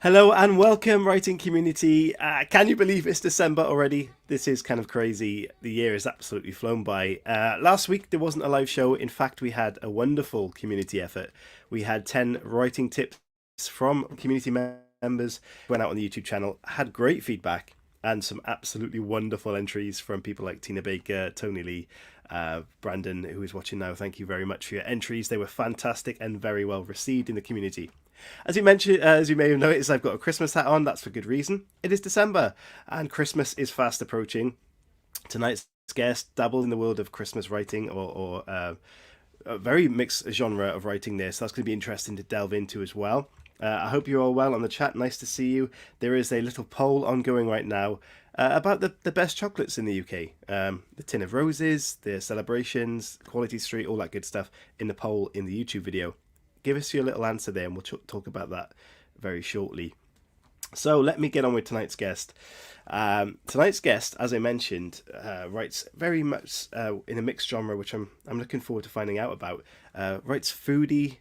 Hello and welcome, writing community. Can you believe it's December already? This is kind of crazy. The year has absolutely flown by. Last week there wasn't a live show. In fact, we had a wonderful community effort. We had 10 writing tips from community members who went out on the YouTube channel, had great feedback, and some absolutely wonderful entries from people like Tina Baker, Tony Lee, Brandon, who is watching now. Thank you very much for your entries. They were fantastic and very well received in the community. As you mentioned, as you may have noticed, I've got a Christmas hat on. That's for good reason. It is December, and Christmas is fast approaching. Tonight's guest dabbled in the world of Christmas writing, or a very mixed genre of writing there. So that's going to be interesting to delve into as well. I hope you're all well on the chat. Nice to see you. There is a little poll ongoing right now about the best chocolates in the UK. The Tin of Roses, the celebrations, Quality Street, all that good stuff in the poll in the YouTube video. Give us your little answer there, and we'll talk about that very shortly. So let me get on with tonight's guest. Tonight's guest, as I mentioned, writes very much in a mixed genre, which I'm looking forward to finding out about. Writes foodie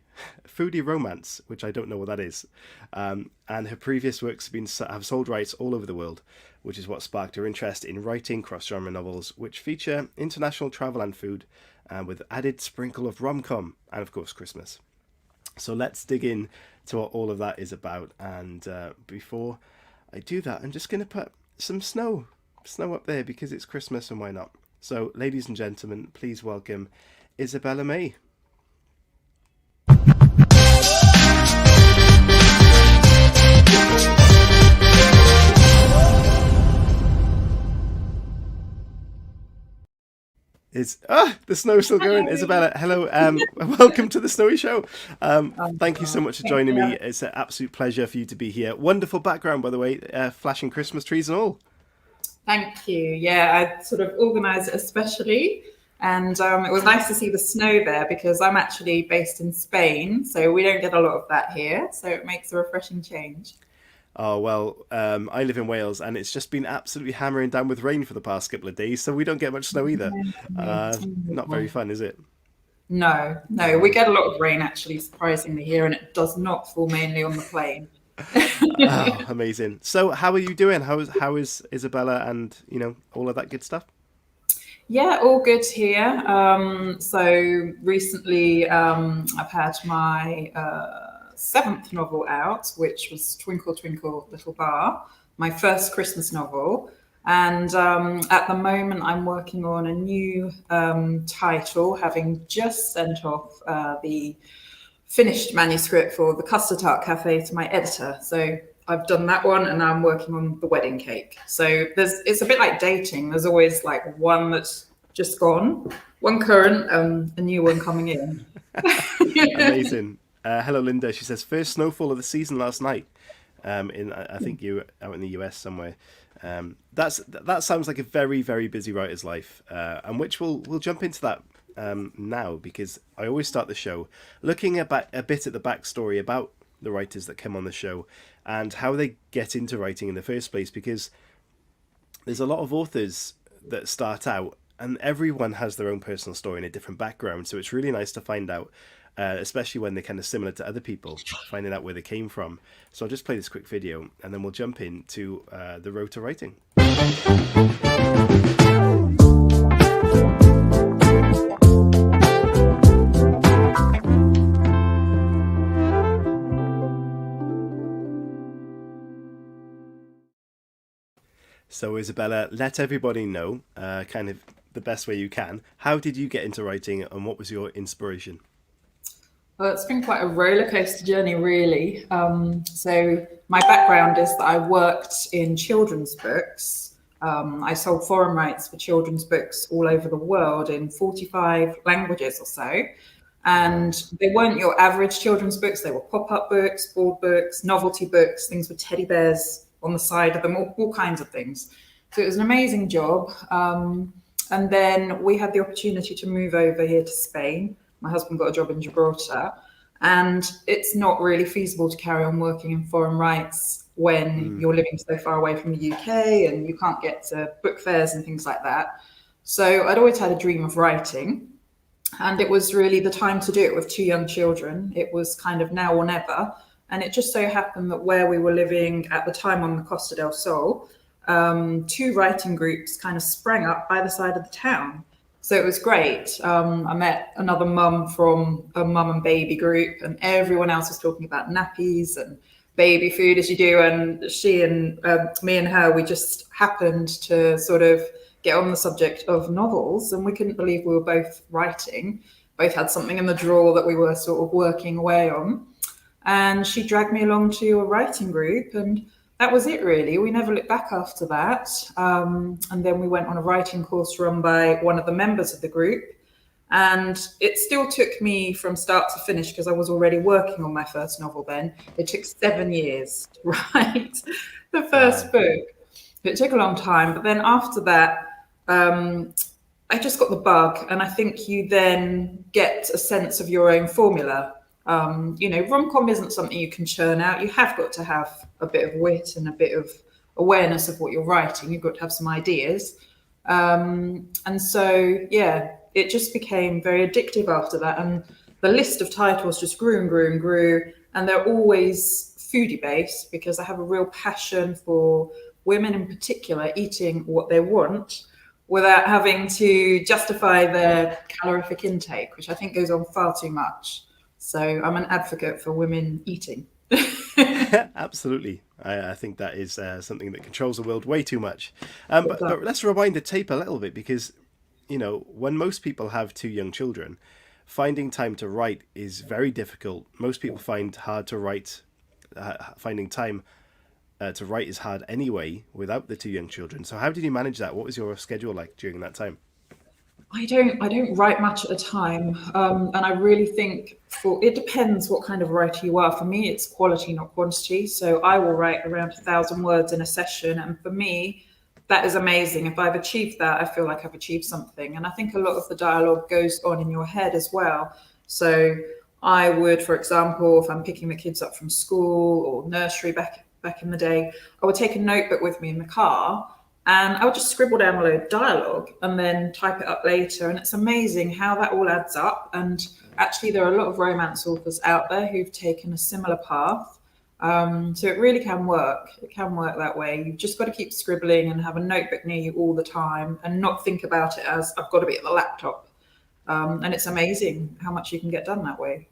romance, which I don't know what that is. And her previous works have sold rights all over the world, which is what sparked her interest in writing cross-genre novels, which feature international travel and food, with added sprinkle of rom-com and, of course, Christmas. So let's dig in to what all of that is about. And before I do that, I'm just going to put some snow up there because it's Christmas and why not? So, ladies and gentlemen, please welcome Isabella May. The snow's still going. Isabella, hello. Welcome to the Snowy Show. Thank you so much for joining me. It's an absolute pleasure for you to be here. Wonderful background, by the way, flashing Christmas trees and all. Thank you. Yeah, I sort of organised it especially. And it was nice to see the snow there because I'm actually based in Spain, so we don't get a lot of that here. So it makes a refreshing change. Oh, well, I live in Wales and it's just been absolutely hammering down with rain for the past couple of days, so we don't get much snow either. Not very fun, is it? No, we get a lot of rain actually, surprisingly, here, and it does not fall mainly on the plain. Oh, amazing. So how are you doing? How is Isabella and, all of that good stuff? Yeah, all good here. So recently I've had my 7th novel out, which was Twinkle, Twinkle, Little Bar, my first Christmas novel. And at the moment, I'm working on a new title, having just sent off the finished manuscript for the Custard Tart Cafe to my editor. So I've done that one, and now I'm working on the wedding cake. So it's a bit like dating. There's always like one that's just gone, one current, a new one coming in. Amazing. Hello, Linda. She says, first snowfall of the season last night. I think you were out in the US somewhere. That sounds like a very, very busy writer's life, and which we'll jump into that now, because I always start the show looking a bit at the backstory about the writers that come on the show and how they get into writing in the first place, because there's a lot of authors that start out and everyone has their own personal story and a different background, so it's really nice to find out, especially when they're kind of similar to other people, finding out where they came from. So I'll just play this quick video and then we'll jump into the road to writing. So Isabella, let everybody know, kind of the best way you can, how did you get into writing and what was your inspiration? Well, it's been quite a roller coaster journey, really. So my background is that I worked in children's books. I sold foreign rights for children's books all over the world in 45 languages or so. And they weren't your average children's books. They were pop-up books, board books, novelty books, things with teddy bears on the side of them, all kinds of things. So it was an amazing job. And then we had the opportunity to move over here to Spain. My husband got a job in Gibraltar, and it's not really feasible to carry on working in foreign rights when you're living so far away from the UK and you can't get to book fairs and things like that. So I'd always had a dream of writing, and it was really the time to do it with 2 young children. It was kind of now or never. And it just so happened that where we were living at the time on the Costa del Sol, two writing groups kind of sprang up by the side of the town. So it was great. I met another mum from a mum and baby group, and everyone else was talking about nappies and baby food, as you do. And she and me and her, we just happened to sort of get on the subject of novels, and we couldn't believe we were both writing. Both had something in the drawer that we were sort of working away on. And she dragged me along to a writing group, and that was it really. We never looked back after that. And then we went on a writing course run by one of the members of the group. And it still took me from start to finish, because I was already working on my first novel then. It took 7 years to write the first book. It took a long time. But then after that, I just got the bug. And I think you then get a sense of your own formula. Rom-com isn't something you can churn out. You have got to have a bit of wit and a bit of awareness of what you're writing. You've got to have some ideas. And so, yeah, it just became very addictive after that. And the list of titles just grew and grew and grew. And they're always foodie based, because I have a real passion for women in particular eating what they want without having to justify their calorific intake, which I think goes on far too much. So I'm an advocate for women eating. Absolutely. I think that is something that controls the world way too much. But let's rewind the tape a little bit, because, when most people have 2 young children, finding time to write is very difficult. Most people find hard to write, finding time to write is hard anyway without the 2 young children. So how did you manage that? What was your schedule like during that time? I don't write much at a time. And I really think it depends what kind of writer you are. For me, it's quality, not quantity. So I will write around 1,000 words in a session. And for me, that is amazing. If I've achieved that, I feel like I've achieved something. And I think a lot of the dialogue goes on in your head as well. So I would, for example, if I'm picking the kids up from school or nursery back in the day, I would take a notebook with me in the car. And I would just scribble down a load of dialogue and then type it up later. And it's amazing how that all adds up. And actually, there are a lot of romance authors out there who've taken a similar path. So it really can work. It can work that way. You've just got to keep scribbling and have a notebook near you all the time and not think about it as I've got to be at the laptop. And it's amazing how much you can get done that way.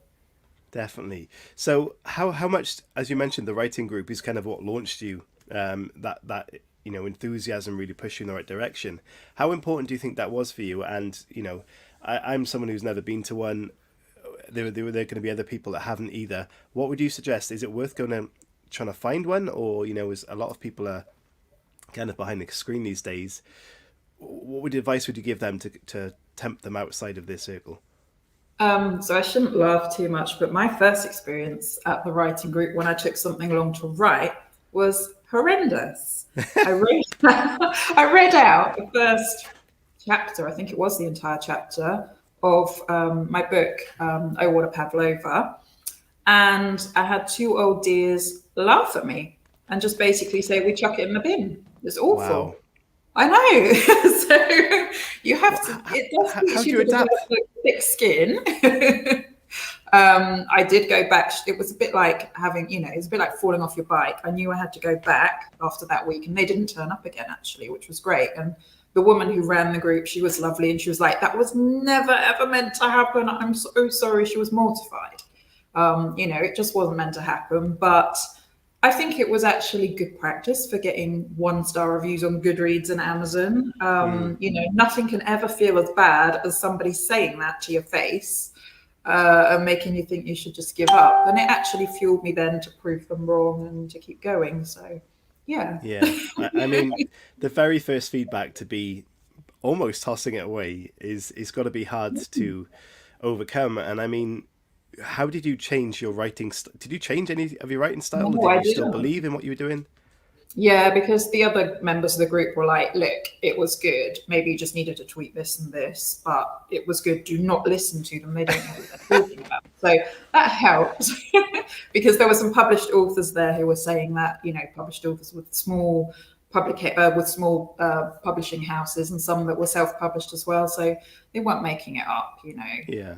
Definitely. So how much, as you mentioned, the writing group is kind of what launched you, that enthusiasm really pushed you in the right direction. How important do you think that was for you? And, I'm someone who's never been to one. There are going to be other people that haven't either. What would you suggest? Is it worth trying to find one? Or, as a lot of people are kind of behind the screen these days, what advice would you give them to tempt them outside of their circle? So I shouldn't laugh too much, but my first experience at the writing group when I took something along to write was horrendous. I read out the first chapter, I think it was the entire chapter of my book, Oh What a Pavlova. And I had 2 old dears laugh at me and just basically say, we chuck it in the bin. It's awful. Wow. I know. So you have to, it does teach you to develop thick skin. I did go back. It was a bit like having, it was a bit like falling off your bike. I knew I had to go back after that week, and they didn't turn up again, actually, which was great. And the woman who ran the group, she was lovely. And she was like, that was never, ever meant to happen. I'm so sorry. She was mortified. It just wasn't meant to happen. But I think it was actually good practice for getting 1-star reviews on Goodreads and Amazon. Nothing can ever feel as bad as somebody saying that to your face. And making you think you should just give up. And it actually fueled me then to prove them wrong and to keep going. So, yeah. Yeah. I mean, the very first feedback to be almost tossing it away is got to be hard to overcome. And I mean, how did you change your writing? Did you change any of your writing style? No, or did you still believe in what you were doing? Yeah, because the other members of the group were like, look, it was good. Maybe you just needed to tweak this and this, but it was good. Do not listen to them. They don't know what they're talking about. So that helped because there were some published authors there who were saying that, published authors with small publishing houses and some that were self-published as well. So they weren't making it up, Yeah.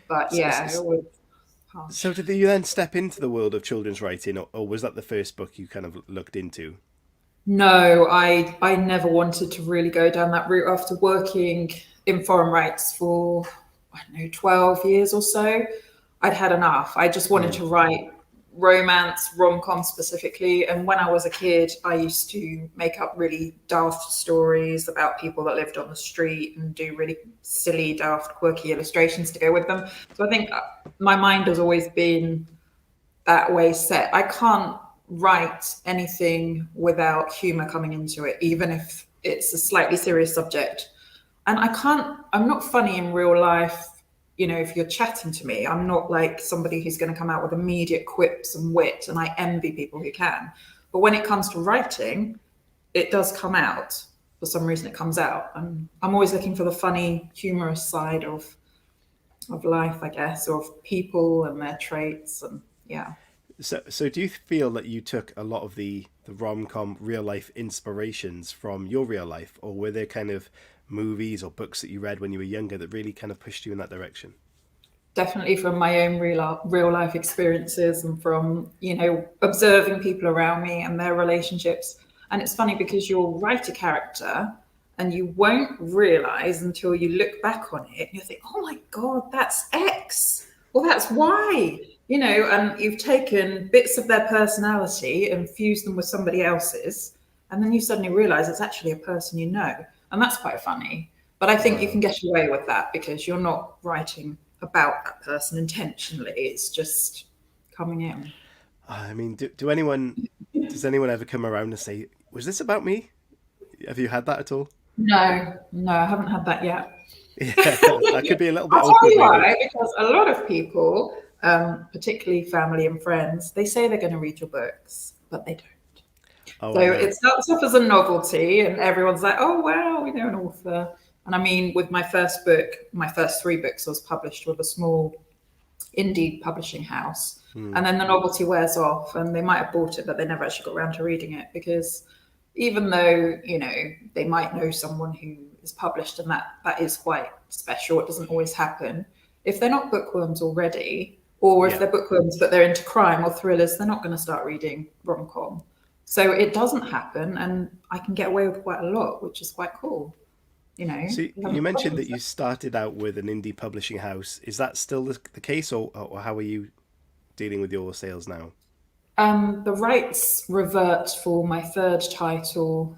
But yeah, it was harsh. So did you then step into the world of children's writing, or was that the first book you kind of looked into? No, I never wanted to really go down that route after working in foreign rights for, I don't know, 12 years or so. I'd had enough. I just wanted Mm. to write romance, rom-com specifically. And when I was a kid, I used to make up really daft stories about people that lived on the street and do really silly, daft, quirky illustrations to go with them. So I think my mind has always been that way set. I can't write anything without humor coming into it, even if it's a slightly serious subject. And I'm not funny in real life. You know, if you're chatting to me, I'm not like somebody who's going to come out with immediate quips and wit, and I envy people who can. But when it comes to writing, it does come out. For some reason, it comes out. And I'm always looking for the funny, humorous side of life, I guess, or of people and their traits. And yeah. So do you feel that you took a lot of the rom-com real life inspirations from your real life, or were there kind of movies or books that you read when you were younger that really kind of pushed you in that direction? Definitely from my own real life experiences and from, observing people around me and their relationships. And it's funny because you'll write a character and you won't realize until you look back on it and you think, oh my God, that's X. Well, that's Y. And you've taken bits of their personality and fused them with somebody else's. And then you suddenly realize it's actually a person you know. And that's quite funny. But I think you can Wow. get away with that because you're not writing about that person intentionally. It's just coming in. I mean, does anyone ever come around and say, "Was this about me?" Have you had that at all? No, no, I haven't had that yet. Yeah, that could be a little bit I'll tell awkward, you maybe. why, because a lot of people, particularly family and friends, they say they're going to read your books, but they don't. Oh, So I know. it starts off as a novelty, and everyone's like, "Oh wow, we know an author." And I mean, with my first book, my first three books was published with a small indie publishing house, Hmm. and then the novelty wears off, and they might have bought it, but they never actually got around to reading it because even though they might know someone who is published, and that is quite special, it doesn't always happen. If they're not bookworms already, or if Yeah. they're bookworms but they're into crime or thrillers, they're not going to start reading rom-com. So it doesn't happen, and I can get away with quite a lot, which is quite cool. So You you haven't mentioned got that you started out with an indie publishing house. Is that still the case, or how are you dealing with your sales now? The rights revert for my third title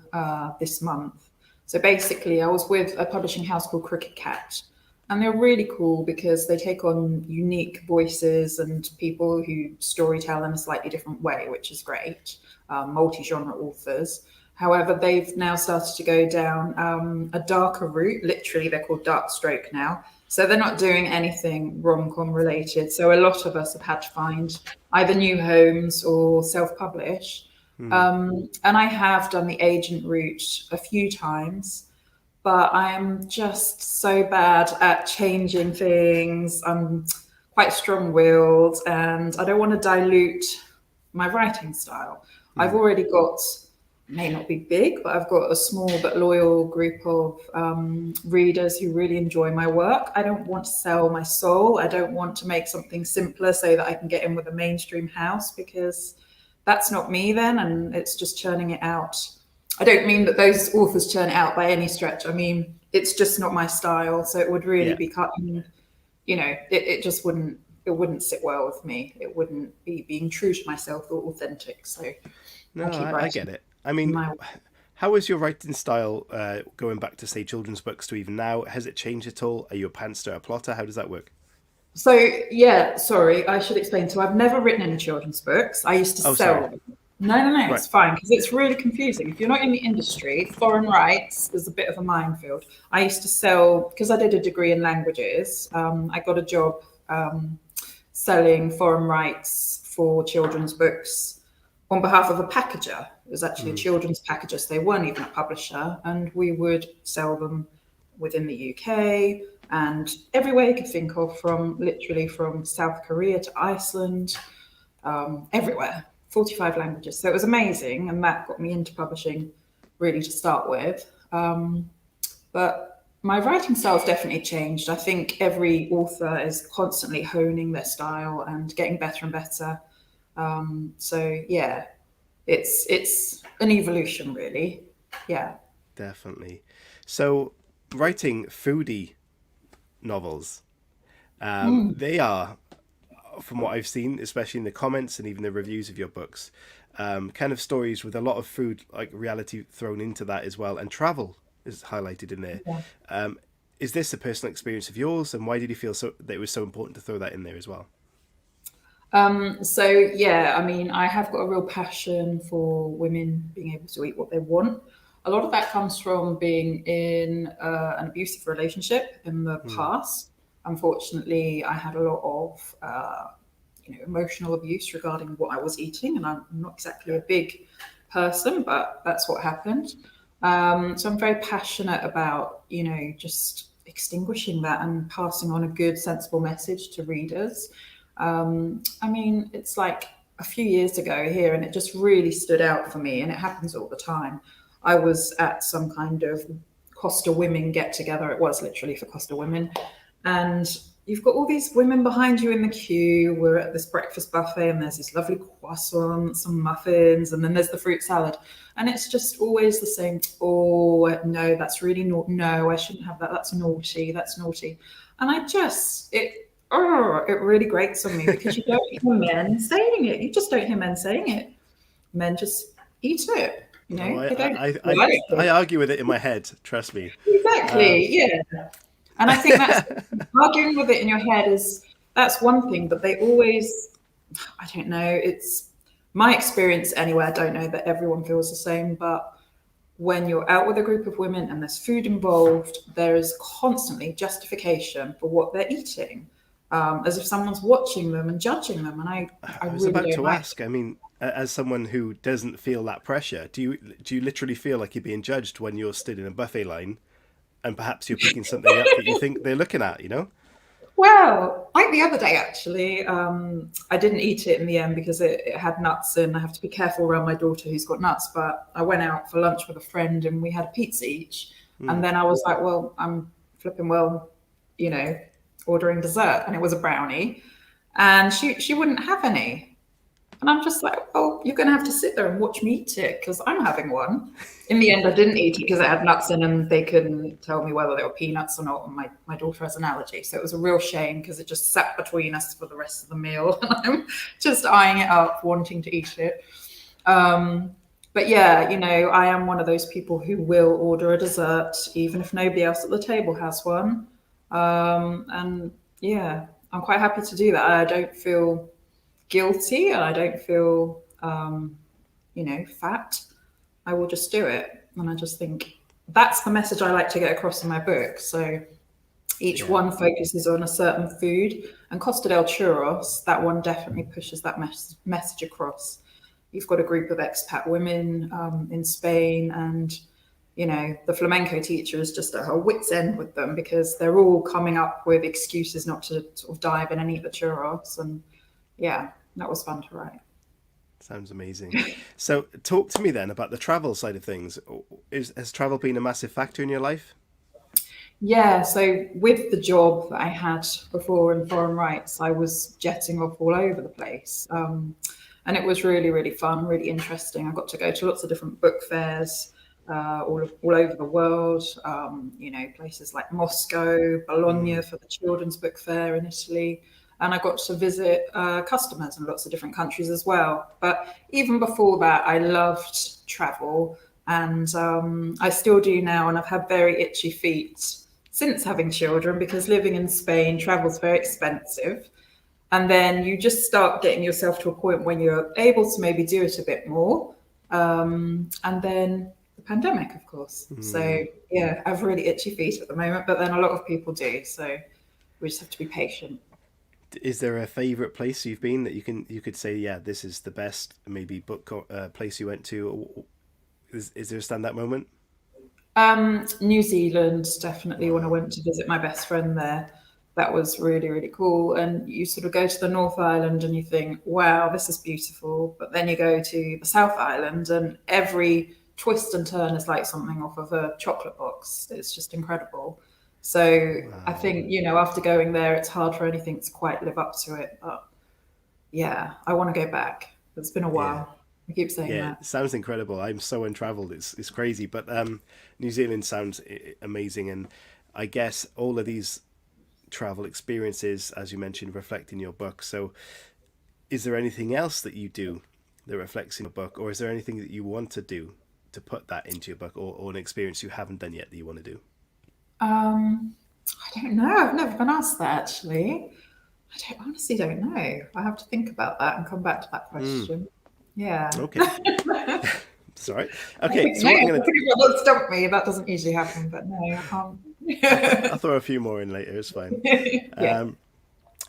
this month. So basically, I was with a publishing house called Cricket Cat, and they're really cool because they take on unique voices and people who storytell in a slightly different way, which is great. Multi-genre authors. However, they've now started to go down a darker route. Literally, they're called Dark Stroke now. So they're not doing anything rom-com related. So a lot of us have had to find either new homes or self-publish. Hmm. And I have done the agent route a few times, but I am just so bad at changing things. I'm quite strong-willed, and I don't want to dilute my writing style. I've Hmm. already got, may not be big, but I've got a small but loyal group of readers who really enjoy my work. I don't want to sell my soul. I don't want to make something simpler so that I can get in with a mainstream house because that's not me then, and it's just churning it out. I don't mean that those authors churn it out by any stretch. I mean, it's just not my style. So it would really Yeah. be cutting, it just it wouldn't sit well with me. It wouldn't be being true to myself or authentic. So I No, keep I writing get it. I mean, my. how is your writing style going back to, say, children's books to even now? Has it changed at all? Are you a pantser, a plotter? How does that work? So yeah, sorry, I should explain. So I've never written any children's books. I used to Oh, sell sorry. them. No, no, no, Right. it's fine because it's really confusing. If you're not in the industry, foreign rights is a bit of a minefield. I used to sell because I did a degree in languages. I got a job selling foreign rights for children's books on behalf of a packager. It was actually a Hmm. children's packager, so they weren't even a publisher, and we would sell them within the UK and everywhere you could think of, from literally from South Korea to Iceland, everywhere, 45 languages. So it was amazing, and that got me into publishing really to start with. But My writing style's definitely changed. I think every author is constantly honing their style and getting better and better. So yeah, it's an evolution, really. Yeah. Definitely. So, writing foodie novels, they are, from what I've seen, especially in the comments and even the reviews of your books, kind of stories with a lot of food, like reality thrown into that as well, and travel is highlighted in there. Yeah. Um, is this a personal experience of yours, and why did you feel so that it was so important to throw that in there as well? So yeah, I mean, I have got a real passion for women being able to eat what they want. A lot of that comes from being in an abusive relationship in the Mm, past. Unfortunately, I had a lot of emotional abuse regarding what I was eating, and I'm not exactly a big person, but that's what happened. So I'm very passionate about just extinguishing that and passing on a good, sensible message to readers. I mean, it's like a few years ago here, and it just really stood out for me, and it happens all the time. I was at some kind of Costa Women get together. It was literally for Costa Women. And you've got all these women behind you in the queue. We're at this breakfast buffet, and there's these lovely croissants, some muffins, and then there's the fruit salad. And it's just always the same. Oh, no, that's really naughty. No, I shouldn't have that. That's naughty. That's naughty. And it really grates on me because you don't hear men saying it. You just don't hear men saying it. Men just eat it. oh, They don't. Well, I don't. I argue with it in my head. Trust me. Um, Exactly. Yeah. And I think that's arguing with it in your head is that's one thing, but they always, I don't know, it's my experience anyway. I don't know that everyone feels the same, but when you're out with a group of women and there's food involved, there is constantly justification for what they're eating, as if someone's watching them and judging them. And I I was really about don't to like ask. I mean, as someone who doesn't feel that pressure, do you literally feel like you're being judged when you're stood in a buffet line and perhaps you're picking something up that you think they're looking at? You know? Well, like the other day, actually, I didn't eat it in the end because it had nuts in. I have to be careful around my daughter who's got nuts. But I went out for lunch with a friend and we had a pizza each. And Mm. then I was like, well, I'm flipping well, you know, ordering dessert. And it was a brownie. And she wouldn't have any. And I'm just like, oh, you're going to have to sit there and watch me eat it because I'm having one. In the end, I didn't eat it because it had nuts in and they couldn't tell me whether they were peanuts or not. And my daughter has an allergy. So it was a real shame because it just sat between us for the rest of the meal. And I'm just eyeing it up, wanting to eat it. But yeah, I am one of those people who will order a dessert, even if nobody else at the table has one. And yeah, I'm quite happy to do that. I don't feel guilty and I don't feel, fat. I will just do it. And I just think that's the message I like to get across in my book. So each Yeah. one focuses on a certain food. And Costa del Churros, that one definitely pushes that message across. You've got a group of expat women in Spain, and the flamenco teacher is just at her wit's end with them because they're all coming up with excuses not to sort of dive in and eat the churros. And yeah, that was fun to write. Sounds amazing. So, talk to me then about the travel side of things. Has travel been a massive factor in your life? Yeah, so with the job that I had before in foreign rights, I was jetting off all over the place. And it was really, really fun, really interesting. I got to go to lots of different book fairs all over the world, places like Moscow, Bologna Mm. for the children's book fair in Italy. And I got to visit customers in lots of different countries as well. But even before that, I loved travel. And I still do now. And I've had very itchy feet since having children because living in Spain, travel's very expensive. And then you just start getting yourself to a point when you're able to maybe do it a bit more. And then the pandemic, of course. So Mm. yeah, I have really itchy feet at the moment, but then a lot of people do. So we just have to be patient. Is there a favorite place you've been that you could say, yeah, this is the best maybe book place you went to? Is there a standout moment? New Zealand, definitely when I Wow. went to visit my best friend there. That was really, really cool. And you sort of go to the North Island and you think, wow, this is beautiful. But then you go to the South Island and every twist and turn is like something off of a chocolate box. It's just incredible. So I Wow. think, after going there, it's hard for anything to quite live up to it. But yeah, I want to go back. It's been a Yeah. while. I keep saying Yeah, that. it sounds incredible. I'm so untraveled. It's crazy, but New Zealand sounds amazing, and I guess all of these travel experiences, as you mentioned, reflect in your book. So, is there anything else that you do that reflects in your book, or is there anything that you want to do to put that into your book, or an experience you haven't done yet that you want to do? Um, I don't know. I've never been asked that actually. Honestly don't know. I have to think about that and come back to that Mm, question. Yeah. okay, sorry. I Okay, think so no, what I'm I gonna think that stumped me. That doesn't usually happen, but no, I I'll can't. throw a few more in later. It's fine. Yeah. Um,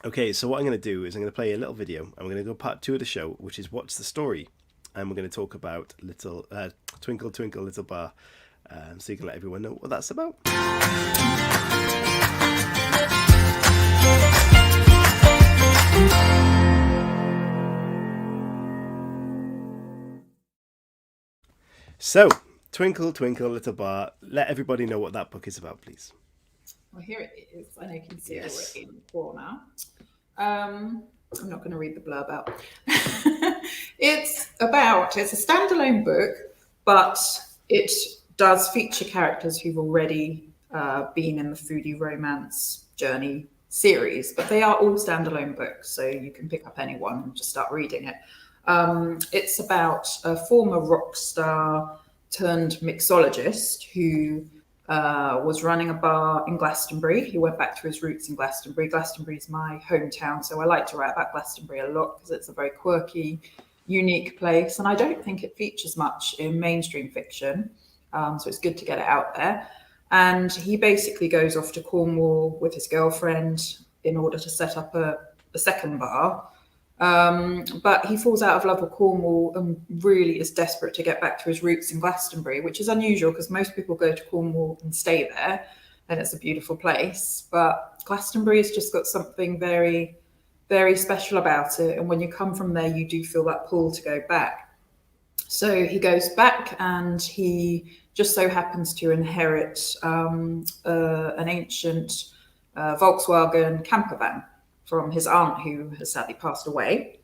Okay, so what I'm going to do is I'm going to play a little video. I'm going to go part two of the show, which is what's the story, and we're going to talk about little Twinkle Twinkle Little Bar, so you can let everyone know what that's about. So, Twinkle Twinkle Little Bar. Let everybody know what that book is about, please. Well, here it is. I know you can see it Yes. already in the corner. I'm not going to read the blurb out. It's a standalone book, but it does feature characters who've already been in the foodie romance journey series, but they are all standalone books, so you can pick up any one and just start reading it. It's about a former rock star turned mixologist who was running a bar in Glastonbury. He went back to his roots in Glastonbury. Glastonbury is my hometown, so I like to write about Glastonbury a lot because it's a very quirky, unique place, and I don't think it features much in mainstream fiction. So it's good to get it out there. And he basically goes off to Cornwall with his girlfriend in order to set up a second bar. But he falls out of love with Cornwall and really is desperate to get back to his roots in Glastonbury, which is unusual because most people go to Cornwall and stay there, and it's a beautiful place. But Glastonbury has just got something very, very special about it. And when you come from there, you do feel that pull to go back. So he goes back and he just so happens to inherit an ancient Volkswagen camper van from his aunt who has sadly passed away.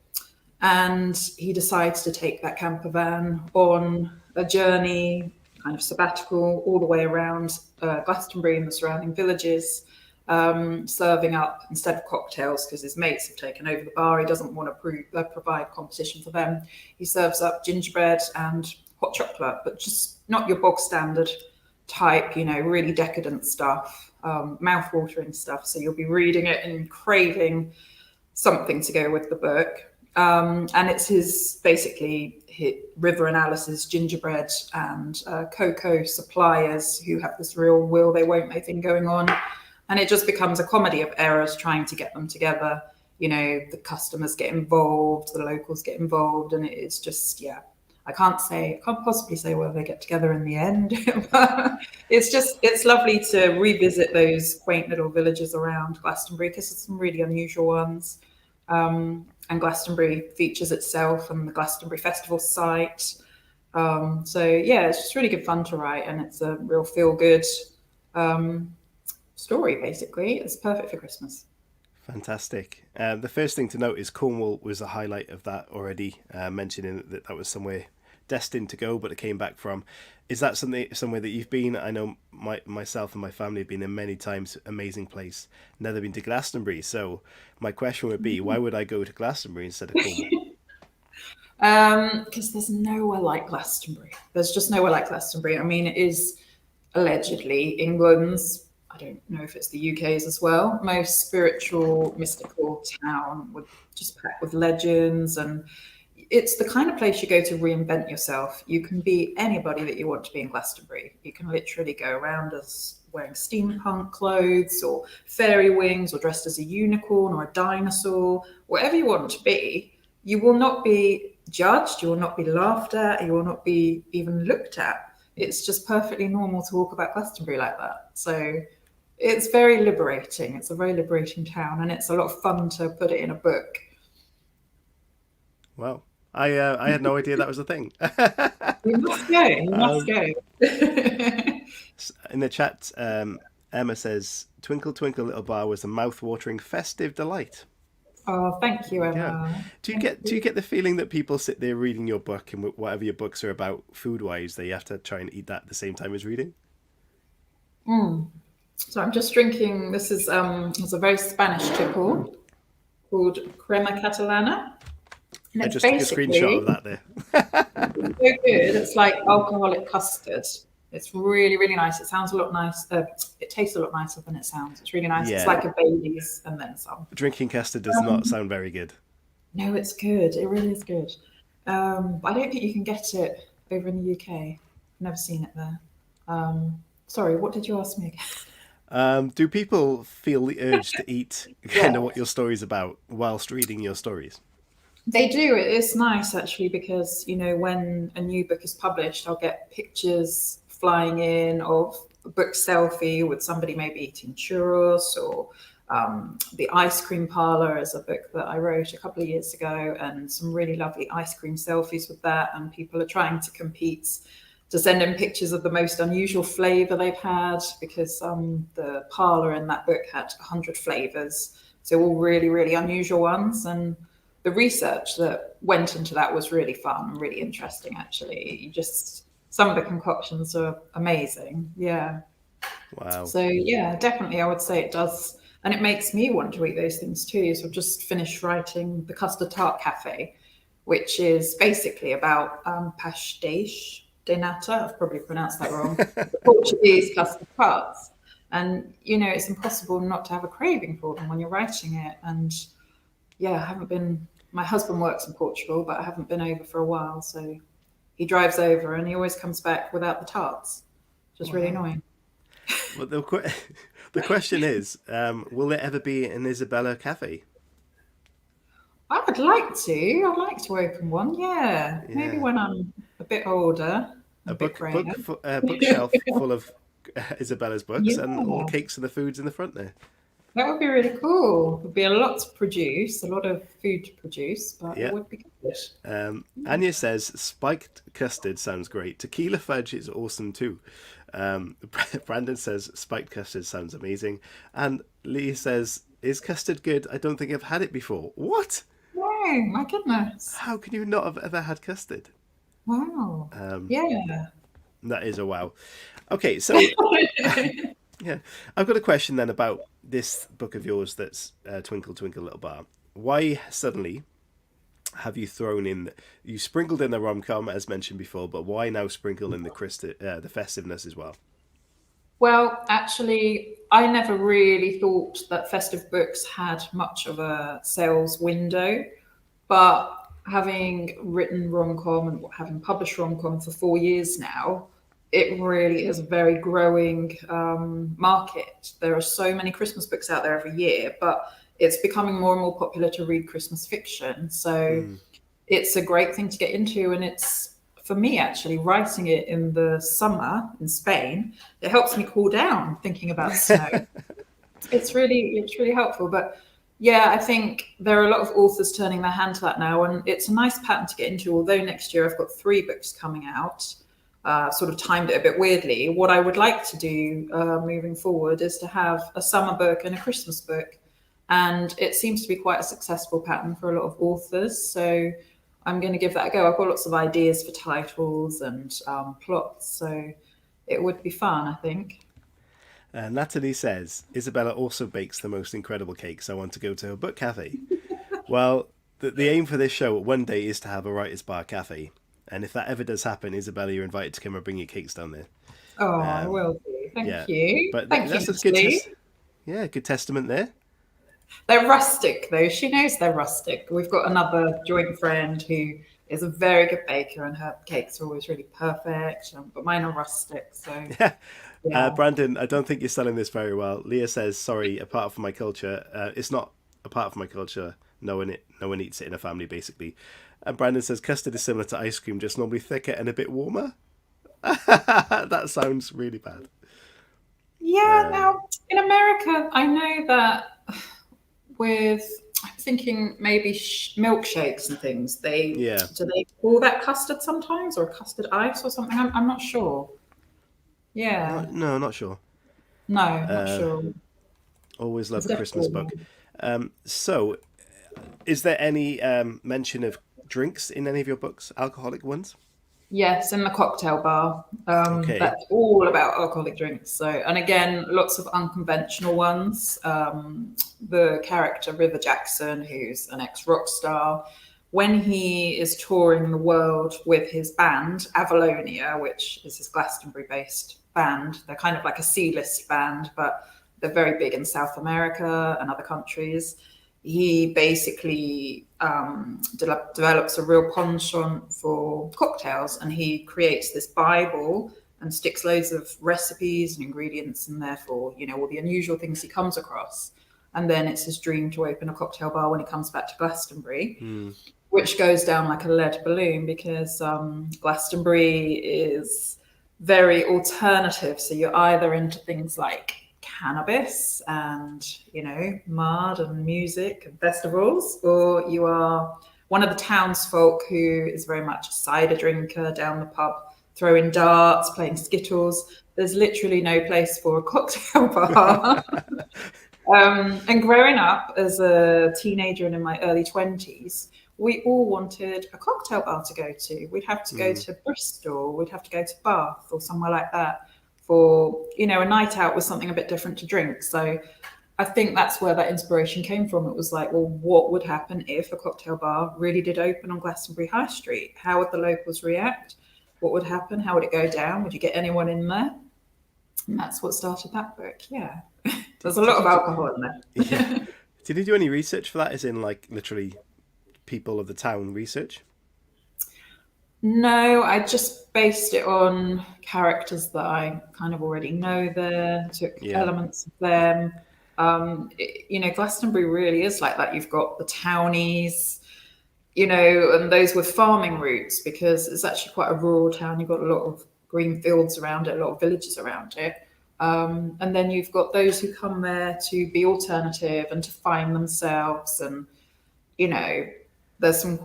And he decides to take that camper van on a journey, kind of sabbatical, all the way around Glastonbury and the surrounding villages, serving up, instead of cocktails, because his mates have taken over the bar, he doesn't want to provide competition for them. He serves up gingerbread and hot chocolate, but just not your bog standard type, really decadent stuff, mouth-watering stuff. So you'll be reading it and craving something to go with the book. And it's his River and Alice's gingerbread and cocoa suppliers who have this real will they won't they thing going on. And it just becomes a comedy of errors trying to get them together. The customers get involved, the locals get involved, and it's just, yeah. I can't possibly say whether they get together in the end, but it's lovely to revisit those quaint little villages around Glastonbury because there's some really unusual ones. And Glastonbury features itself and the Glastonbury Festival site. So yeah, it's just really good fun to write, and it's a real feel-good story, basically. It's perfect for Christmas. Fantastic. The first thing to note is Cornwall was a highlight of that already, mentioning that was somewhere destined to go, but it came back from. Is that somewhere that you've been? I know myself and my family have been in many times. Amazing place. Never been to Glastonbury. So my question would be, why would I go to Glastonbury instead of Cornwall? Because there's nowhere like Glastonbury. There's just nowhere like Glastonbury. I mean, it is allegedly England's, I don't know if it's the UK's as well, most spiritual, mystical town, with just packed with legends. And it's the kind of place you go to reinvent yourself. You can be anybody that you want to be in Glastonbury. You can literally go around as wearing steampunk clothes or fairy wings or dressed as a unicorn or a dinosaur, whatever you want to be. You will not be judged, you will not be laughed at, you will not be even looked at. It's just perfectly normal to walk about Glastonbury like that. So it's very liberating. It's a very liberating town, and it's a lot of fun to put it in a book. Wow. I had no idea that was a thing. You must go. You must go. In the chat, Emma says, "Twinkle Twinkle Little Bar was a mouth-watering festive delight." Oh, thank you, There you go. Emma. Do you Thank get you. the feeling that people sit there reading your book, and whatever your books are about food-wise, they have to try and eat that at the same time as reading? Mm. So I'm just drinking. This is it's a very Spanish tipple called crema catalana, and I it's just took a screenshot basically of that there. so good. It's like alcoholic custard. It's really, really nice. It sounds a lot nice. It tastes a lot nicer than it sounds. It's really nice. It's Yeah, like a Baileys and then some. drinking custard does not sound very good. No, it's good. It really is good. I don't think you can get it over in the UK. I've never seen it there. Sorry, what did you ask me again? Do people feel the urge to eat kind Yeah, of what your story's about whilst reading your stories? they do. It is nice actually because when a new book is published, I'll get pictures flying in of a book selfie with somebody maybe eating churros or the ice cream parlor is a book that I wrote a couple of years ago, and some really lovely ice cream selfies with that. And people are trying to compete to send in pictures of the most unusual flavor they've had because the parlor in that book had 100 flavors, so all really, really unusual ones. And the research that went into that was really fun and really interesting, actually. Some of the concoctions are amazing. Yeah. Wow. So, yeah, definitely, I would say it does. And it makes me want to eat those things too. So I've just finished writing The Custard Tart Cafe, which is basically about pastéis de nata. I've probably pronounced that wrong. The Portuguese custard tarts. And, it's impossible not to have a craving for them when you're writing it. And yeah, I haven't been. My husband works in Portugal, but I haven't been over for a while. So he drives over and he always comes back without the tarts, which is really Wow. annoying. Well, the question is, will there ever be an Isabella cafe? I would like to. I'd like to open one. Yeah, maybe Yeah, when I'm a bit older, and a a bit grayer. bookshelf full of Isabella's books and all the Yeah, cakes and the foods in the front there. that would be really cool. It would be a lot to produce, a lot of food to produce, but it Yeah. would be good. Anya says spiked custard sounds great. Tequila fudge is awesome too. Um, Brandon says spiked custard sounds amazing, and Lee says, "Is custard good? I don't think I've had it before." What? Oh my goodness! How can you not have ever had custard? Wow. Um, Yeah. that is a wow. Okay, so yeah, I've got a question then about this book of yours that's Twinkle Twinkle Little Bar. Why suddenly have you thrown in, you sprinkled in the rom-com as mentioned before, but why now sprinkle in the festiveness as well? Well, actually, I never really thought that festive books had much of a sales window, but having written rom-com and having published rom-com for 4 years now, it really is a very growing market. There are so many Christmas books out there every year, but it's becoming more and more popular to read Christmas fiction. So Mm. it's a great thing to get into, and it's for me actually writing it in the summer in Spain. It helps me cool down thinking about snow. It's really helpful. But yeah, I think there are a lot of authors turning their hand to that now, and it's a nice pattern to get into. Although next year I've got 3 books coming out, sort of timed it a bit weirdly. What I would like to do moving forward is to have a summer book and a Christmas book, and it seems to be quite a successful pattern for a lot of authors. So I'm going to give that a go. I've got lots of ideas for titles and plots, so it would be fun, I think. Natalie says, Isabella also bakes the most incredible cakes. I want to go to her book cafe. Well, the aim for this show one day is to have a writer's bar cafe. And if that ever does happen, Isabella, you're invited to come and bring your cakes down there. Oh, I Um, will do. yeah, Thank you. but Thank you, that's a good Natalie. good testament there. They're rustic, though. She knows they're rustic. We've got another joint friend who is a very good baker, and her cakes are always really perfect. But mine are rustic, so yeah. Brandon, I don't think you're selling this very well. Leah says, "Sorry, apart from my culture, it's not apart from my culture. No one eats it in a family, basically." And Brandon says, "Custard is similar to ice cream, just normally thicker and a bit warmer." That sounds really bad. Yeah, Um, now in America, I know that with I'm thinking maybe milkshakes and things. They yeah, do they call that custard sometimes or custard ice or something? I'm not sure. not Yeah. no, not sure. No, not sure. Always It's love a Christmas definitely book. So, is there any mention of drinks in any of your books, alcoholic ones? yes, in the cocktail bar. Okay. That's all about alcoholic drinks. So, and again, lots of unconventional ones. The character River Jackson, who's an ex-rock star, when he is touring the world with his band, Avalonia, which is his Glastonbury-based band, they're kind of like a C-list band, but they're very big in South America and other countries. He basically develops a real penchant for cocktails, and he creates this Bible and sticks loads of recipes and ingredients in there for, all the unusual things he comes across. And then it's his dream to open a cocktail bar when he comes back to Glastonbury, which goes down like a lead balloon because Glastonbury is very alternative. So you're either into things like cannabis and, mud and music and festivals, or you are one of the townsfolk who is very much a cider drinker down the pub, throwing darts, playing skittles. There's literally no place for a cocktail bar. And growing up as a teenager and in my early 20s, we all wanted a cocktail bar to go to. We'd have to go to Bristol, we'd have to go to Bath or somewhere like that for, a night out with something a bit different to drink. So I think that's where that inspiration came from. It was like, well, what would happen if a cocktail bar really did open on Glastonbury High Street? How would the locals react? What would happen? How would it go down? Would you get anyone in there? And that's what started that book. Yeah. There's a lot of alcohol in there. Yeah. Did you do any research for that, as in like literally people of the town research? No, I just based it on characters that I kind of already know there, took Yeah. elements of them. Glastonbury really is like that. You've got the townies, and those with farming roots because it's actually quite a rural town. You've got a lot of green fields around it, a lot of villages around it. And then you've got those who come there to be alternative and to find themselves. And, there's some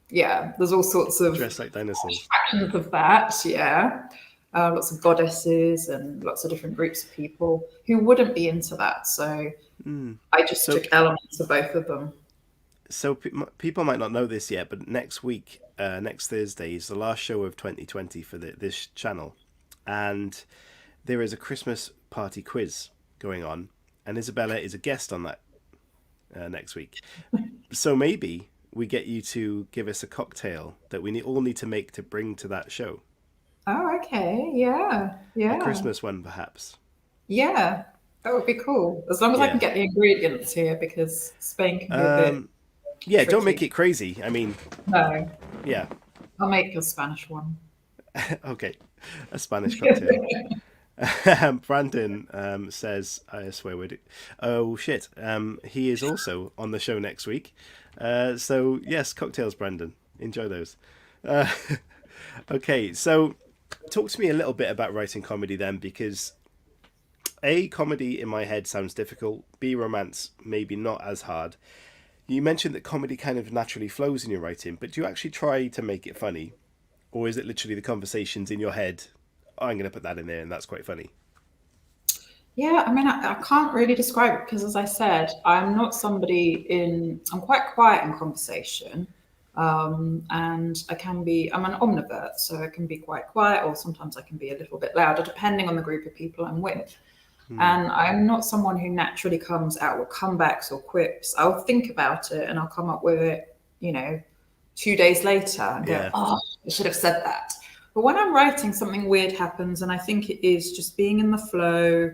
there's all sorts of Dressed like dinosaurs. factions of that. Yeah. Lots of goddesses and lots of different groups of people who wouldn't be into that. So I just So, took elements of both of them. people might not know this yet, but next week, next Thursday, is the last show of 2020 for this channel, and there is a Christmas party quiz going on, and Isabella is a guest on that next week. So maybe we get you to give us a cocktail that we all need to make to bring to that show. Oh, okay. Yeah. A Yeah. Christmas one, perhaps. Yeah. That would be cool. As long as I can Yeah. get the ingredients here because Spain can be a bit Yeah, don't make tricky. it crazy. I mean, No, yeah. I'll make a Spanish one. Okay. A Spanish cocktail. Brandon says, I swear we do. Oh, shit. He is also on the show next week. So, yes, cocktails, Brandon. Enjoy those. Uh, okay, so talk to me a little bit about writing comedy then, because A, comedy in my head sounds difficult. B, romance, maybe not as hard. You mentioned that comedy kind of naturally flows in your writing, but do you actually try to make it funny? Or is it literally the conversations in your head? Oh, I'm going to put that in there and that's quite funny. Yeah, I mean, I can't really describe it because, as I said, I'm quite quiet in conversation. And I'm an omnivert, so I can be quite quiet, or sometimes I can be a little bit louder, depending on the group of people I'm with. And I'm not someone who naturally comes out with comebacks or quips. I'll think about it and I'll come up with it, 2 days later and go, Yeah. oh, I should have said that. But when I'm writing, something weird happens, and I think it is just being in the flow,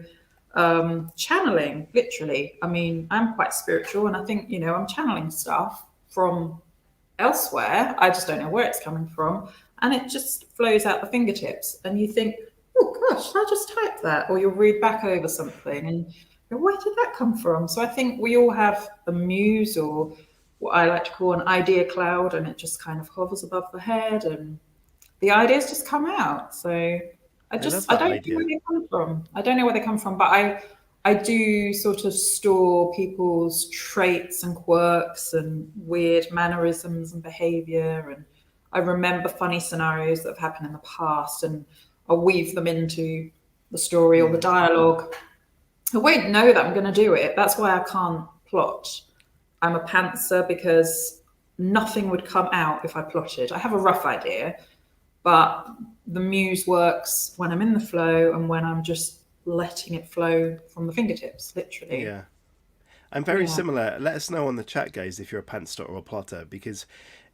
channeling, literally. I mean, I'm quite spiritual, and I think, I'm channeling stuff from elsewhere. I just don't know where it's coming from. And it just flows out the fingertips. And you think, oh gosh, I just typed that. Or you'll read back over something and go, where did that come from? So I think we all have a muse, or what I like to call an idea cloud, and it just kind of hovers above the head and the ideas just come out. So I love I that don't know idea. where they come from. I don't know where they come from, but I do sort of store people's traits and quirks and weird mannerisms and behavior. And I remember funny scenarios that have happened in the past, and I'll weave them into the story or the dialogue. I won't know that I'm going to do it. That's why I can't plot. I'm a pantser because nothing would come out if I plotted. I have a rough idea, but the muse works when I'm in the flow and when I'm just letting it flow from the fingertips, literally. Yeah. I'm very Yeah. similar. Let us know on the chat, guys, if you're a pantster or a plotter, because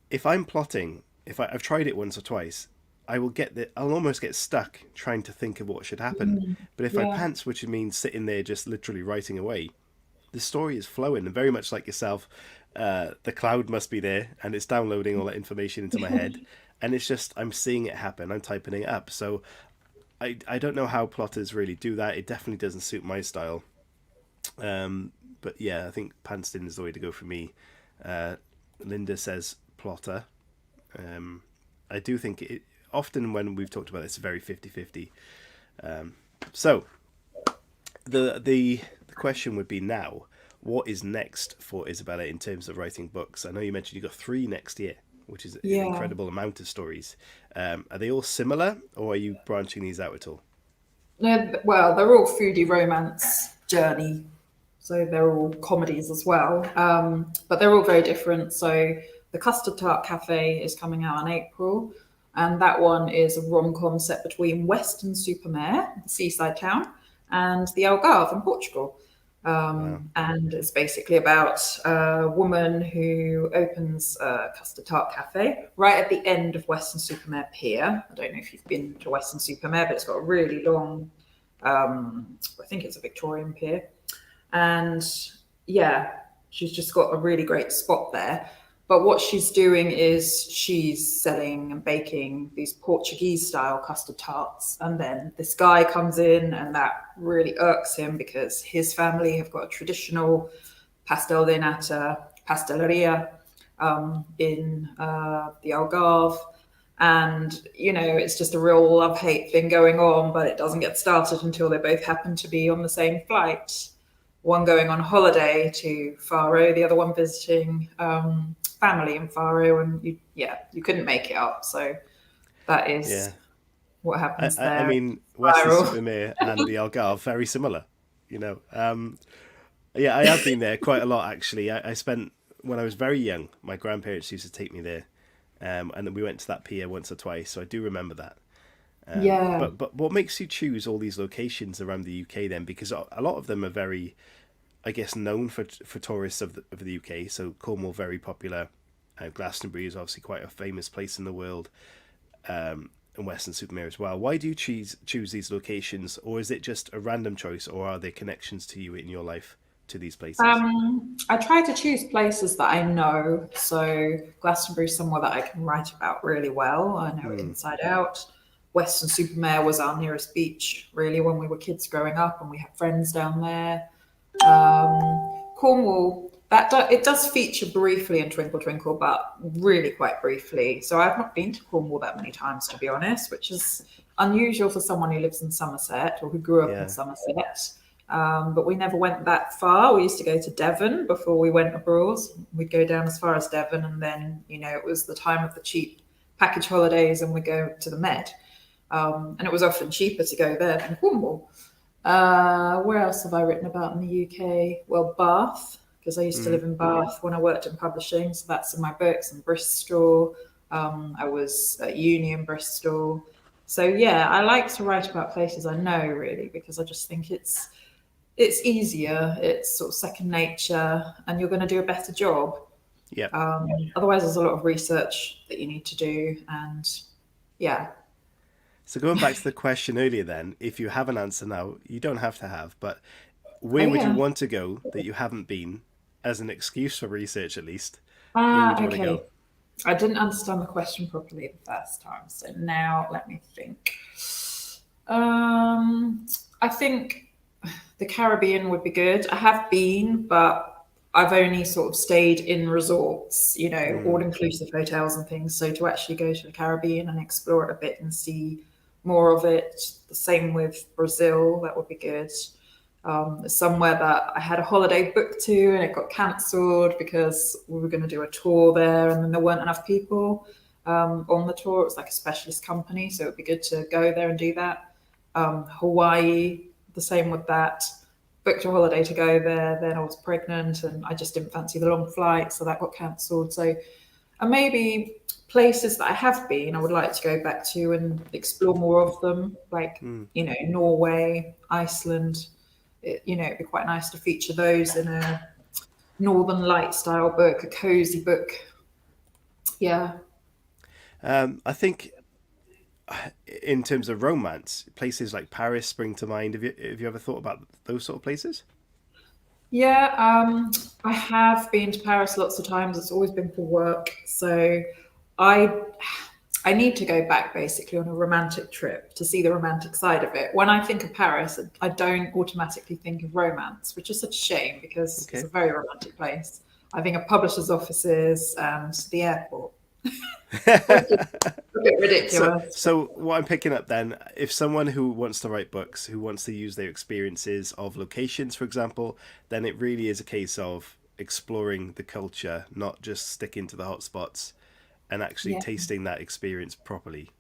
if I'm plotting, I've tried it once or twice, I'll almost get stuck trying to think of what should happen. But if I Yeah. pants, which means sitting there just literally writing away, the story is flowing, and very much like yourself, the cloud must be there, and it's downloading all that information into my head, and it's just I'm seeing it happen. I'm typing it up, so I don't know how plotters really do that. It definitely doesn't suit my style. But yeah, I think Panston is the way to go for me. Linda says plotter. I do think it often when we've talked about this, it's very 50-50. So the question would be now, what is next for Isabella in terms of writing books? I know you mentioned you got 3 next year, which is an Yeah. incredible amount of stories. Are they all similar, or are you branching these out at all? Well, they're all foodie romance journey, so they're all comedies as well. But they're all very different. So the Custard Tart Cafe is coming out in April, and that one is a rom-com set between Weston-super-Mare, the seaside town, and the Algarve in Portugal. Wow. And it's basically about a woman who opens a custard tart cafe right at the end of Weston-super-Mare Pier. I don't know if you've been to Weston-super-Mare, but it's got a really long, I think it's a Victorian pier. And yeah, she's just got a really great spot there. But what she's doing is she's selling and baking these Portuguese style custard tarts. And then this guy comes in, and that really irks him because his family have got a traditional pastel de nata pasteleria in the Algarve. And, you know, it's just a real love hate thing going on, but it doesn't get started until they both happen to be on the same flight. One going on holiday to Faro, the other one visiting family in Faro, and you couldn't make it up. So that is Yeah. what happens I there. mean, Western Spiral. Supermare and the Algarve, very similar, you know. Yeah, I have been there quite a lot, actually. I spent, when I was very young, my grandparents used to take me there, and then we went to that pier once or twice, so I do remember that. Yeah. But what makes you choose all these locations around the UK then? Because a lot of them are very, I guess, known for tourists of the UK. So Cornwall, very popular. Glastonbury is obviously quite a famous place in the world, and Western Supermare as well. Why do you choose these locations, or is it just a random choice, or are there connections to you in your life to these places? I try to choose places that I know. So Glastonbury is somewhere that I can write about really well. I know it Hmm. inside out. Western Supermare was our nearest beach, really, when we were kids growing up, and we had friends down there. Cornwall, it does feature briefly in Twinkle Twinkle, but really quite briefly. So I've not been to Cornwall that many times, to be honest, which is unusual for someone who lives in Somerset or who grew up in Yeah. Somerset. But we never went that far. We used to go to Devon before we went abroad. We'd go down as far as Devon, and then it was the time of the cheap package holidays, and we'd go to the Med. And it was often cheaper to go there than Cornwall. Where else have I written about in the UK? Well, Bath, because I used to Hmm. live in Bath when I worked in publishing, so that's in my books. And Bristol. I was at uni in Bristol. So yeah, I like to write about places I know, really, because I just think it's easier, it's sort of second nature, and you're going to do a better job. Yep. Otherwise, there's a lot of research that you need to do, and yeah. So going back to the question earlier, then, if you have an answer now, you don't have to have, but Oh where would you yeah. want to go that you haven't been, as an excuse for research at least? Where would you want to Okay. go? I didn't understand the question properly the first time, so now let me think. I think the Caribbean would be good. I have been, but I've only sort of stayed in resorts, all Mm, inclusive hotels and things. So to actually go to the Caribbean and explore it a bit and see more of it, the same with Brazil, that would be good. Somewhere that I had a holiday booked to and it got cancelled because we were going to do a tour there and then there weren't enough people on the tour. It was like a specialist company, so it'd be good to go there and do that. Hawaii, the same with that. booked a holiday to go there. Then I was pregnant and I just didn't fancy the long flight, so that got cancelled. So, and maybe places that I have been, I would like to go back to and explore more of them, like, Norway, Iceland. It'd be quite nice to feature those in a Northern Light style book, a cozy book. Yeah. I think in terms of romance, places like Paris spring to mind. Have you ever thought about those sort of places? Yeah, I have been to Paris lots of times. It's always been for work. So I I need to go back basically on a romantic trip to see the romantic side of it. When I think of Paris, I don't automatically think of romance, which is such a shame because it's Okay. a very romantic place. I think of publishers' offices and the airport. Which is a bit So, ridiculous. so what I'm picking up then, if someone who wants to write books, who wants to use their experiences of locations, for example, then it really is a case of exploring the culture, not just sticking to the hotspots and actually Yeah, tasting that experience properly.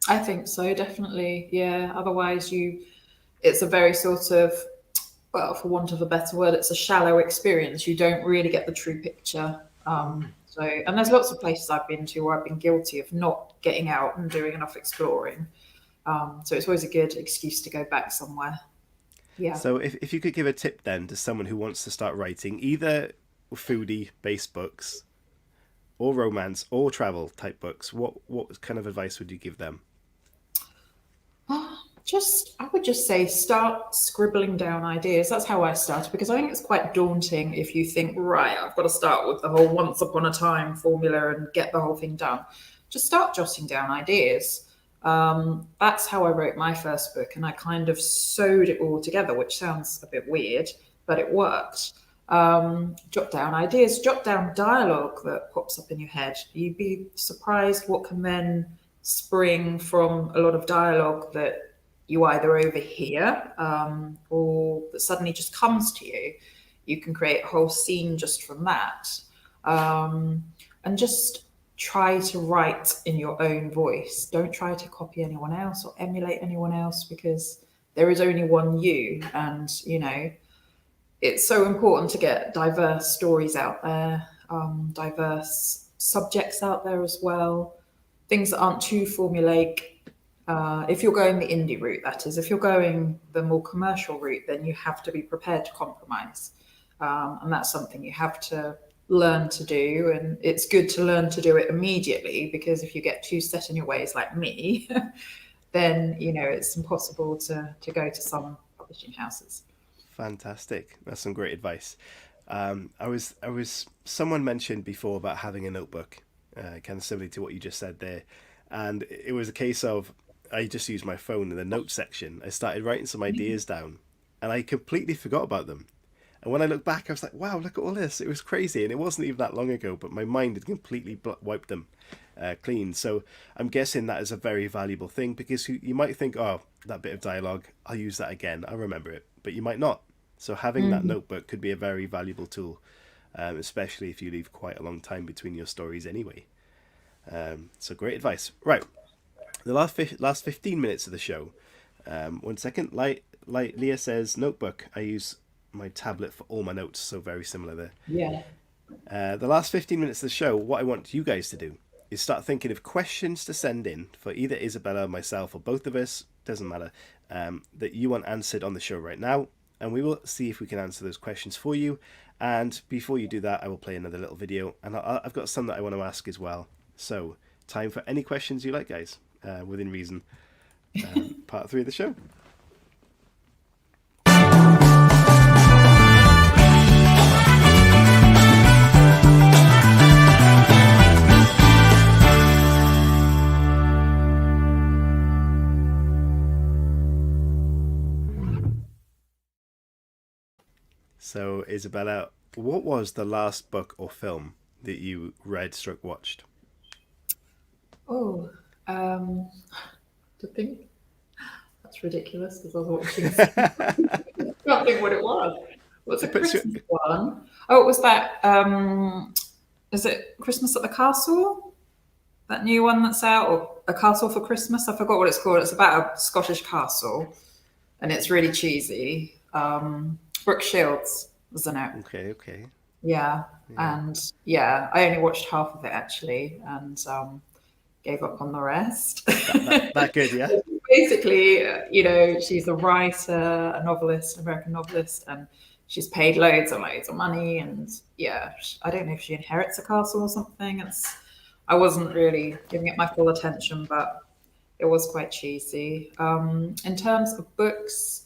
I think so, definitely. Yeah. Otherwise, it's a very sort of, well, for want of a better word, it's a shallow experience. You don't really get the true picture. And there's lots of places I've been to where I've been guilty of not getting out and doing enough exploring. So it's always a good excuse to go back somewhere. Yeah. So if you could give a tip then to someone who wants to start writing either foodie based books or romance or travel type books, what kind of advice would you give them? I would just say start scribbling down ideas. That's how I started because I think it's quite daunting if you think, right, I've got to start with the whole once upon a time formula and get the whole thing done. Just start jotting down ideas. That's how I wrote my first book, and I kind of sewed it all together, which sounds a bit weird, but it worked. Jot down ideas, jot down dialogue that pops up in your head. You'd be surprised what can then spring from a lot of dialogue that you either overhear or that suddenly just comes to you. You can create a whole scene just from that. And just try to write in your own voice. Don't try to copy anyone else or emulate anyone else because there is only one you. And, it's so important to get diverse stories out there, diverse subjects out there as well, things that aren't too formulaic. If you're going the indie route, that is, if you're going the more commercial route, then you have to be prepared to compromise. And that's something you have to learn to do. And it's good to learn to do it immediately because if you get too set in your ways like me, then, it's impossible to go to some publishing houses. Fantastic. That's some great advice. Someone mentioned before about having a notebook, kind of similar to what you just said there. And it was a case of, I just used my phone in the notes section. I started writing some ideas down and I completely forgot about them. And when I look back, I was like, wow, look at all this. It was crazy. And it wasn't even that long ago, but my mind had completely wiped them clean. So I'm guessing that is a very valuable thing because you might think, oh, that bit of dialogue, I'll use that again. I'll remember it. But you might not. So having that notebook could be a very valuable tool, especially if you leave quite a long time between your stories anyway. So great advice. Right. The last 15 minutes of the show. 1 second. Leah says, notebook. I use my tablet for all my notes, so very similar there. Yeah. The last 15 minutes of the show, what I want you guys to do is start thinking of questions to send in for either Isabella, myself, or both of us, doesn't matter, that you want answered on the show right now. And we will see if we can answer those questions for you. And before you do that, I will play another little video. And I've got some that I want to ask as well. So, time for any questions you like, guys, within reason. Part 3 of the show. So, Isabella, what was the last book or film that you read stroke watched? Oh, to think that's ridiculous because I was watching. I can't think what it was. What's a Christmas one? Oh, it was that. Is it Christmas at the Castle? That new one that's out, or A Castle for Christmas? I forgot what it's called. It's about a Scottish castle, and it's really cheesy. Brooke Shields was in it. Okay. Yeah, Yeah. and yeah, I only watched half of it actually, and gave up on the rest. That good, yeah? Basically, she's a writer, a novelist, an American novelist, and she's paid loads and loads of money. And yeah, I don't know if she inherits a castle or something. I wasn't really giving it my full attention, but it was quite cheesy. In terms of books,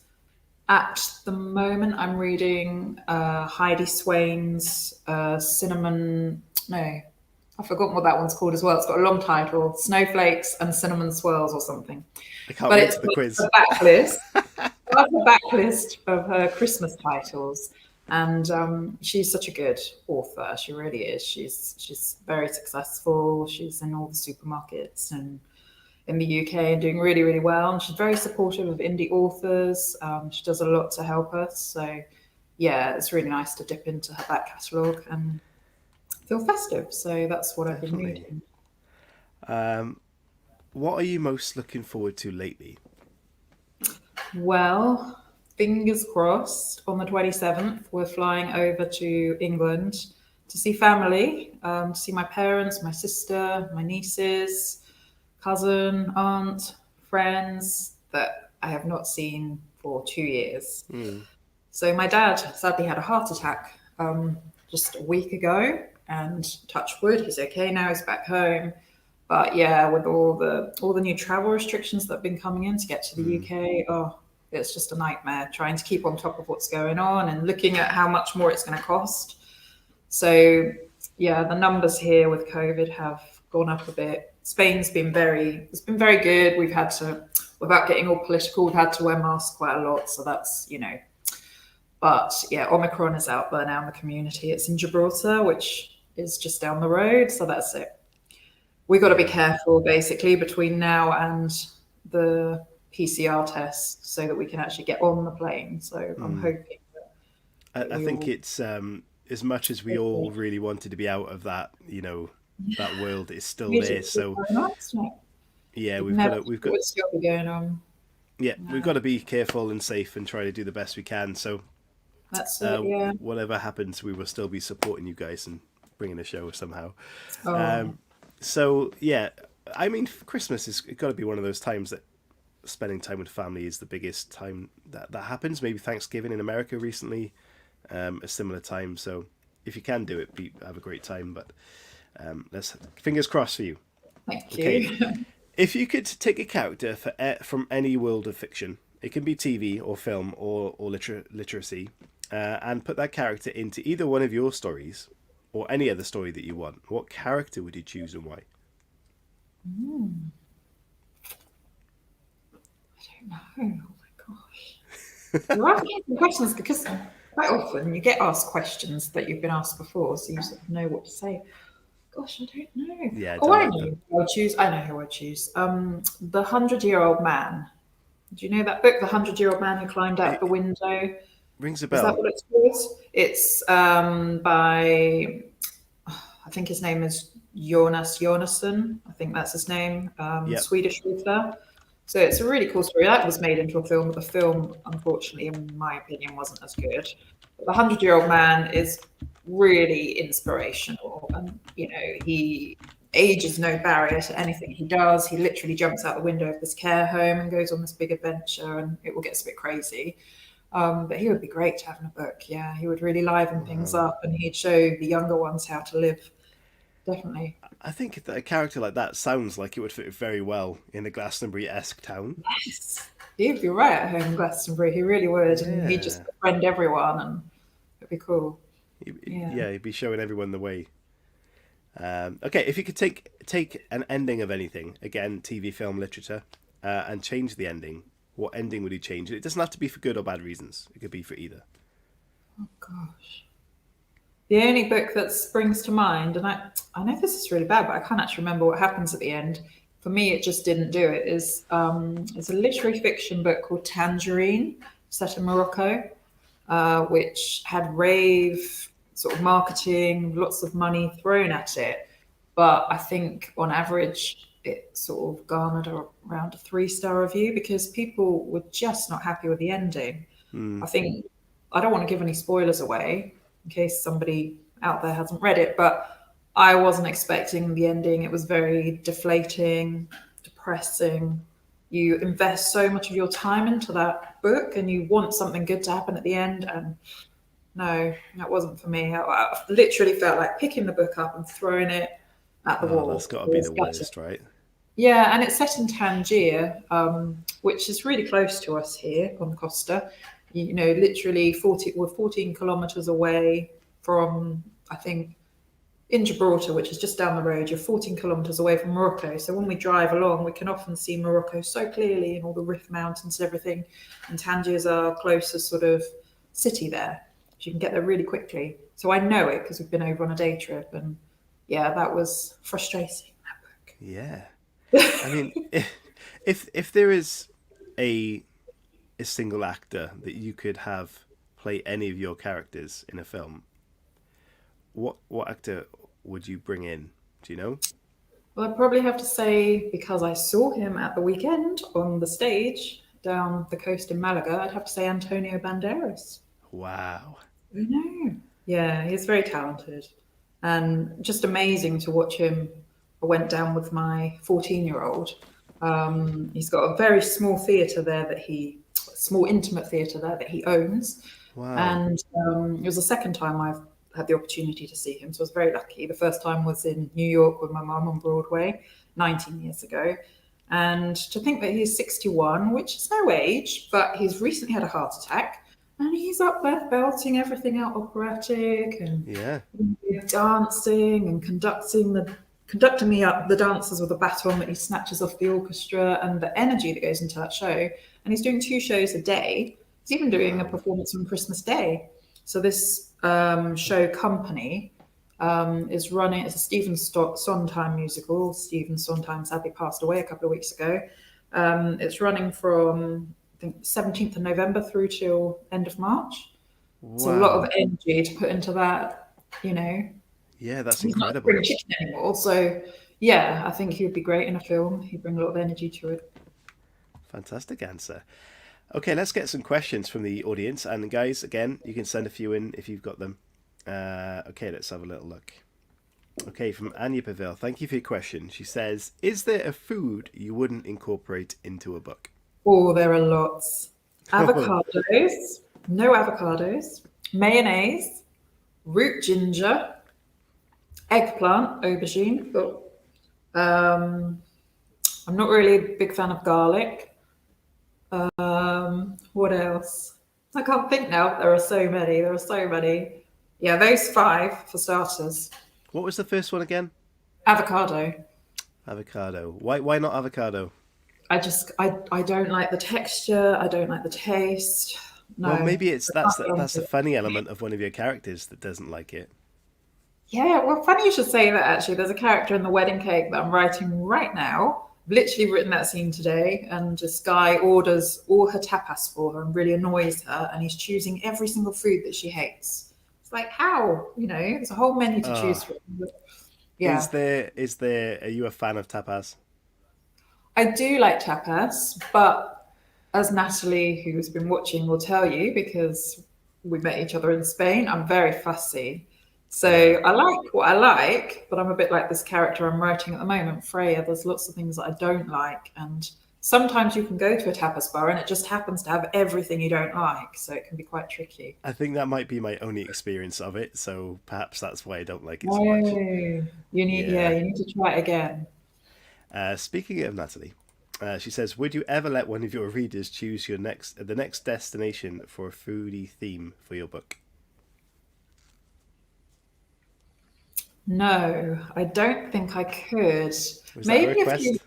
at the moment, I'm reading Heidi Swain's Cinnamon. No, I've forgotten what that one's called as well. It's got a long title: Snowflakes and Cinnamon Swirls or something. I can't But wait it's for the quiz. a backlist. I have a backlist of her Christmas titles, and she's such a good author. She really is. She's very successful. She's in all the supermarkets and in the UK and doing really, really well. And she's very supportive of indie authors. She does a lot to help us. So, yeah, it's really nice to dip into her back catalogue and feel festive. So that's what I've been Definitely. reading. What are you most looking forward to lately? Well, fingers crossed, on the 27th, we're flying over to England to see family, to see my parents, my sister, my nieces, cousin, aunt, friends that I have not seen for 2 years. So my dad sadly had a heart attack just a week ago, and touch wood, he's okay now, he's back home. But yeah, with all the new travel restrictions that have been coming in to get to the UK, it's just a nightmare trying to keep on top of what's going on and looking at how much more it's going to cost. So yeah, the numbers here with COVID have gone up a bit. Spain's been it's been very good. We've had to, without getting all political, we've had to wear masks quite a lot. So that's, but yeah, Omicron is out there now in the community. It's in Gibraltar, which is just down the road. So that's it. We got to be careful basically between now and the PCR test so that we can actually get on the plane. So I'm hoping that I think it's as much as we all really wanted to be out of that, that world is still there. So yeah, we've got what's still going on. Yeah, we've got to be careful and safe and try to do the best we can. So That's it, yeah. whatever happens, we will still be supporting you guys and bringing a show somehow. Oh. So yeah, I mean, Christmas is got to be one of those times that spending time with family is the biggest time that happens. Maybe Thanksgiving in America recently, a similar time. So if you can do it, have a great time. But let's fingers crossed for you. Thank you. If you could take a character from any world of fiction, it can be TV or film or literacy, and put that character into either one of your stories or any other story that you want, what character would you choose and why? I don't know. Oh my gosh. You're asking some questions because quite often you get asked questions that you've been asked before, so you sort of know what to say. Gosh, I don't know. Yeah, I know who I'll choose. I know who I'd choose. The 100-Year-Old Man. Do you know that book, The 100-Year-Old Man Who Climbed Out the Window? Rings a Is that bell. what it's called? It's by, I think his name is Jonas Jonasson. I think that's his name. Yep. Swedish author. So it's a really cool story. That was made into a film, but the film, unfortunately, in my opinion, wasn't as good. But The 100-Year-Old Man is really inspirational. And, he age is no barrier to anything he does. He literally jumps out the window of this care home and goes on this big adventure, and it all gets a bit crazy. But he would be great to have in a book. Yeah, he would really liven things up, and he'd show the younger ones how to live. Definitely. I think that a character like that sounds like it would fit very well in a Glastonbury-esque town. Yes, he'd be right at home in Glastonbury. He really would, and he'd just befriend everyone, and it'd be cool. He'd be showing everyone the way. Okay, if you could take an ending of anything, again, TV, film, literature, and change the ending, what ending would you change? It doesn't have to be for good or bad reasons. It could be for either. Oh gosh. The only book that springs to mind, and I know this is really bad, but I can't actually remember what happens at the end. For me, it just didn't do it. It's a literary fiction book called Tangerine, set in Morocco, which had rave sort of marketing, lots of money thrown at it. But I think on average, it sort of garnered around a 3-star review because people were just not happy with the ending. I think I don't want to give any spoilers away in case somebody out there hasn't read it, but I wasn't expecting the ending. It was very deflating, depressing. You invest so much of your time into that book and you want something good to happen at the end. And no, that wasn't for me. I literally felt like picking the book up and throwing it at the Oh, wall. that's got to It be was the gutting. worst, right? Yeah, and it's set in Tangier, which is really close to us here on Costa. You know, literally 14 kilometres away from, I think, in Gibraltar, which is just down the road. You're 14 kilometres away from Morocco. So when we drive along, we can often see Morocco so clearly and all the Rif Mountains and everything. And Tangier's our closest sort of city there. So you can get there really quickly. So I know it because we've been over on a day trip. And yeah, that was frustrating, that book. Yeah. I mean, if there is a single actor that you could have play any of your characters in a film, what actor would you bring in? Do you know? Well, I'd probably have to say, because I saw him at the weekend on the stage down the coast in Malaga, I'd have to say Antonio Banderas. Wow. I know. Yeah, he's very talented and just amazing to watch him. I went down with my 14-year-old. He's got a very small theatre there small intimate theatre there that he owns. Wow. And it was the second time I've had the opportunity to see him. So I was very lucky. The first time was in New York with my mum on Broadway 19 years ago. And to think that he's 61, which is no age, but he's recently had a heart attack. And he's up there belting everything out operatic and Yeah. dancing and conducting the dancers with a baton that he snatches off the orchestra and the energy that goes into that show. And he's doing 2 shows a day. He's even doing a performance on Christmas Day. So this show Company is running. It's a Stephen Sondheim musical. Stephen Sondheim sadly passed away a couple of weeks ago. It's running from I think 17th of November through till end of March. So a lot Wow. of energy to put into that, you know. Yeah, that's He's not a spring incredible. chicken anymore. So yeah, I think he would be great in a film. He'd bring a lot of energy to it. Fantastic answer. Okay, let's get some questions from the audience. And guys, again, you can send a few in if you've got them. Okay, let's have a little look. Okay, from Anya Pavil. Thank you for your question. She says, is there a food you wouldn't incorporate into a book? Oh, there are lots. Oh, Avocados, no avocados, mayonnaise, root ginger, eggplant, aubergine. Um, I'm not really a big fan of garlic. What else? I can't think now. There are so many. There are so many. Yeah, those 5 for starters. what was the first one again? Avocado. Avocado. Why not avocado? I don't like the texture. I don't like the taste. No, Well, I maybe can't get that's the onto it. funny element of one of your characters that doesn't like it. Yeah, well, funny you should say that actually. There's a character in The Wedding Cake that I'm writing right now. I've literally written that scene today, and this guy orders all her tapas for her and really annoys her, and he's choosing every single food that she hates. It's like, how? You know, there's a whole menu to choose Uh, from. But yeah, is there, are you a fan of tapas? I do like tapas, but as Natalie, who's been watching, will tell you, because we met each other in Spain, I'm very fussy. So Yeah. I like what I like, but I'm a bit like this character I'm writing at the moment, Freya. There's lots of things that I don't like. And sometimes you can go to a tapas bar and it just happens to have everything you don't like. So it can be quite tricky. I think that might be my only experience of it, so perhaps that's why I don't like it so much. Oh, Yeah. you need to try it again. Speaking of Natalie, she says, would you ever let one of your readers choose the next destination for a foodie theme for your book? No, I don't think I could. Was that a Maybe if you request?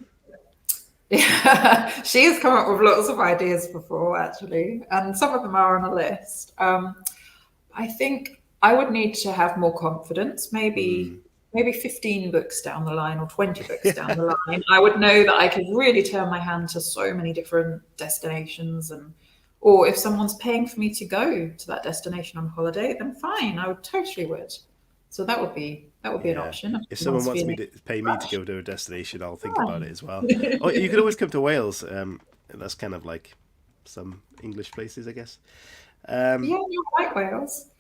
Yeah, she has come up with lots of ideas before, actually, and some of them are on a list. I think I would need to have more confidence. Hmm. Maybe 15 books down the line or 20 books down Yeah. the line. I would know that I could really turn my hand to so many different destinations, and or if someone's paying for me to go to that destination on holiday, then fine, I would totally would. So that would be an Yeah. option if If someone someone's wants me feeling to pay me to rushed. go to a destination, I'll think about it Fine. as well. Oh, you could always come to Wales. That's kind of like some English places, I guess. Yeah, you like Wales.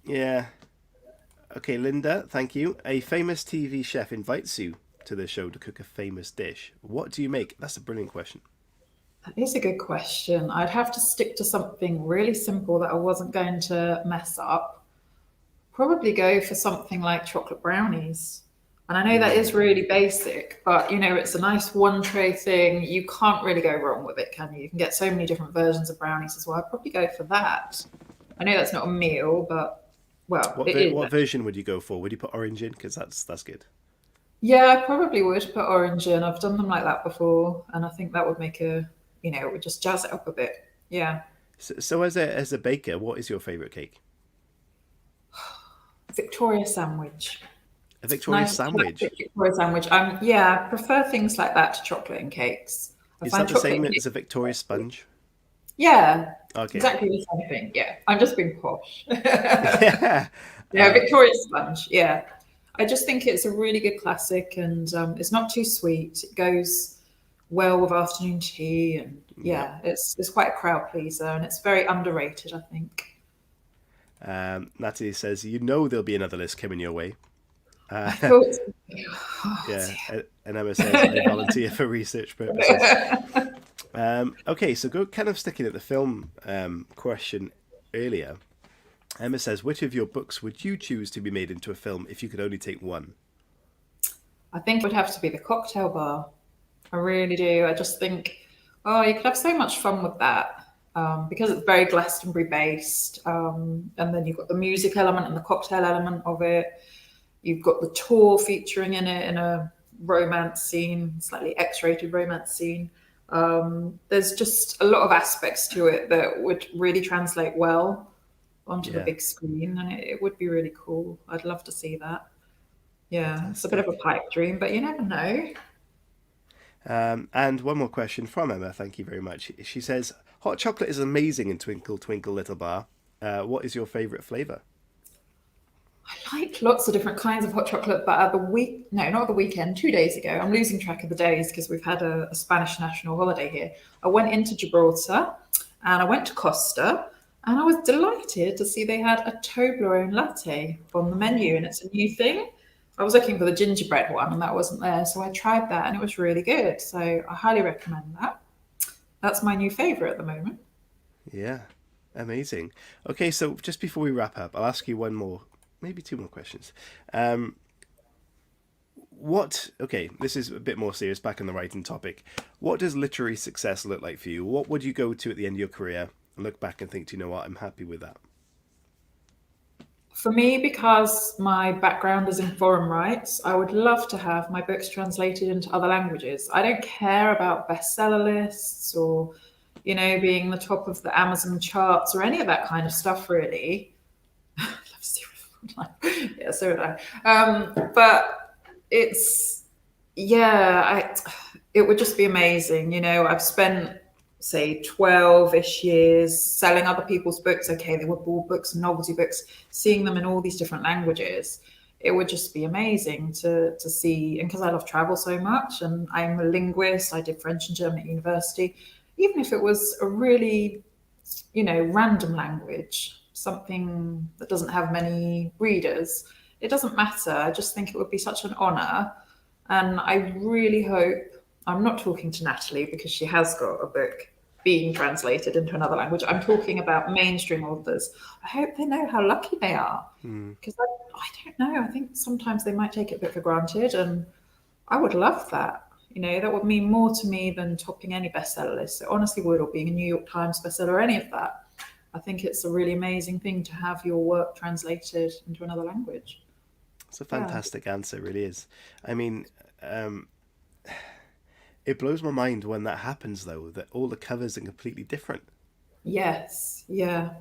Yeah. Okay, Linda, thank you. A famous TV chef invites you to the show to cook a famous dish. What do you make? That's a brilliant question. That is a good question. I'd have to stick to something really simple that I wasn't going to mess up. Probably go for something like chocolate brownies. And I know that is really basic, but it's a nice one tray thing. You can't really go wrong with it, can you? You can get so many different versions of brownies as well. I'd probably go for that. I know that's not a meal, but well, What it is. what version would you go for? Would you put orange in? Because that's good. Yeah, I probably would put orange in. I've done them like that before, and I think that would make it would just jazz it up a bit. Yeah. So as a baker, what is your favorite cake? Victoria sandwich. A Victoria Nice sandwich. classic Victoria sandwich. Yeah, I prefer things like that to chocolate and cakes. I Is find that the chocolate same and as cakes. a Victoria sponge? Yeah, Okay. exactly the same thing. Yeah, I'm just being posh. Yeah. Yeah, Victoria sponge. Yeah, I just think it's a really good classic, and it's not too sweet. It goes well with afternoon tea, and Yep. yeah, it's quite a crowd pleaser, and it's very underrated, I think. Natalie says, you know there'll be another list coming your way. I thought, oh, Yeah. And Emma says, I volunteer for research purposes. Okay, so go kind of sticking at the film question earlier. Emma says, which of your books would you choose to be made into a film if you could only take one? I think it would have to be the cocktail bar. I really do. I just think, oh, you could have so much fun with that because it's very Glastonbury based. And then you've got the music element and the cocktail element of it. You've got the tour featuring in it in a romance scene, slightly X-rated romance scene. There's just a lot of aspects to it that would really translate well onto the Yeah, big screen, and it would be really cool. I'd love to see that. Yeah, it's a bit of a fantastic. pipe dream, but you never know. And one more question from Emma. Thank you very much. She says, hot chocolate is amazing in Twinkle, Twinkle, Little Bar. What is your favourite flavour? I like lots of different kinds of hot chocolate, but at the week, no, not at the weekend, 2 days ago, I'm losing track of the days because we've had a Spanish national holiday here. I went into Gibraltar and I went to Costa and I was delighted to see they had a Toblerone latte on the menu and it's a new thing. I was looking for the gingerbread one and that wasn't there. So I tried that and it was really good. So I highly recommend that. That's my new favourite at the moment. Yeah, amazing. Okay, so just before we wrap up, I'll ask you one more, maybe two more questions. Um, okay, this is a bit more serious, back on the writing topic. What does literary success look like for you? What would you go to at the end of your career and look back and think, do you know what, I'm happy with that? For me, because my background is in foreign rights, I would love to have my books translated into other languages. I don't care about bestseller lists or, being the top of the Amazon charts or any of that kind of stuff, really. I love serial. Yeah, so would I. But it's, yeah, it would just be amazing. I've spent say 12-ish years selling other people's books. Okay, they were board books and novelty books, seeing them in all these different languages. It would just be amazing to see. And because I love travel so much and I'm a linguist, I did French and German at university. Even if it was a really, random language, something that doesn't have many readers, it doesn't matter. I just think it would be such an honor. And I really hope, I'm not talking to Natalie because she has got a book being translated into another language. I'm talking about mainstream authors. I hope they know how lucky they are Hmm. because I don't know. I think sometimes they might take it a bit for granted. And I would love that. That would mean more to me than topping any bestseller list. It honestly would, or being a New York Times bestseller or any of that. I think it's a really amazing thing to have your work translated into another language. It's a Yeah. fantastic answer, it really is. I mean, it blows my mind when that happens, though, that all the covers are completely different. Yes. Yeah.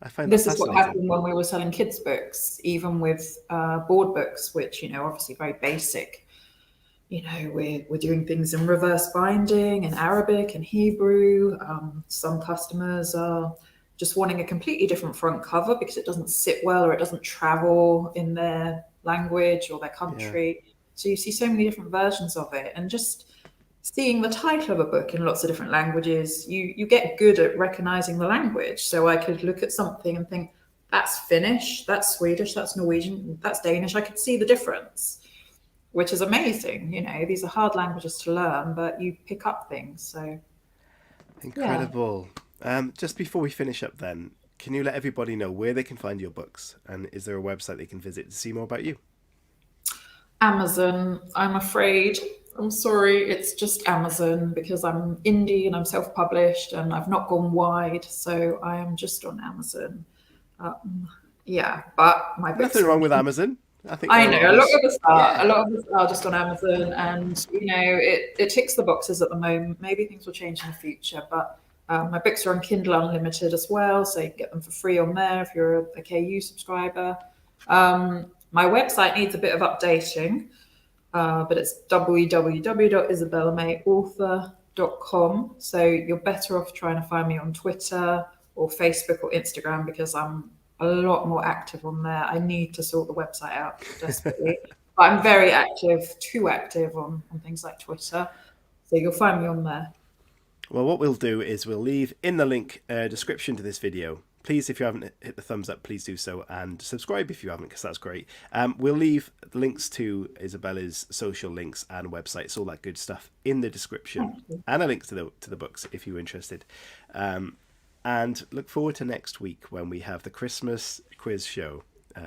I find that This is what fascinating. happened when we were selling kids' books, even with board books, which, obviously very basic. We're doing things in reverse binding in Arabic and Hebrew. Some customers are just wanting a completely different front cover because it doesn't sit well or it doesn't travel in their language or their Yeah. country. So you see so many different versions of it. And just seeing the title of a book in lots of different languages, you get good at recognizing the language. So I could look at something and think, that's Finnish, that's Swedish, that's Norwegian, that's Danish. I could see the difference, which is amazing. You know, these are hard languages to learn, but you pick up things. So yeah. Incredible. Just before we finish up, then, can you let everybody know where they can find your books, and is there a website they can visit to see more about you? Amazon, I'm afraid. I'm sorry, it's just Amazon because I'm indie and I'm self-published and I've not gone wide, so I am just on Amazon. Yeah, but my books Nothing are wrong on with Kindle. Amazon. I think I there are know a lot others. of us are. A Yeah, lot of us are just on Amazon, and you know it ticks the boxes at the moment. Maybe things will change in the future, but my books are on Kindle Unlimited as well, so you can get them for free on there if you're a KU subscriber. My website needs a bit of updating, but it's www.isabellamayauthor.com. So you're better off trying to find me on Twitter or Facebook or Instagram because I'm a lot more active on there. I need to sort the website out desperately. But I'm very active, too active on things like Twitter. So you'll find me on there. well, what we'll do is we'll leave in the link description to this video. Please, if you haven't hit the thumbs up, please do so, and subscribe if you haven't, because that's great. We'll leave links to Isabella's social links and websites, all that good stuff, in the description, and a link to the books if you're interested. And look forward to next week when we have the Christmas quiz show.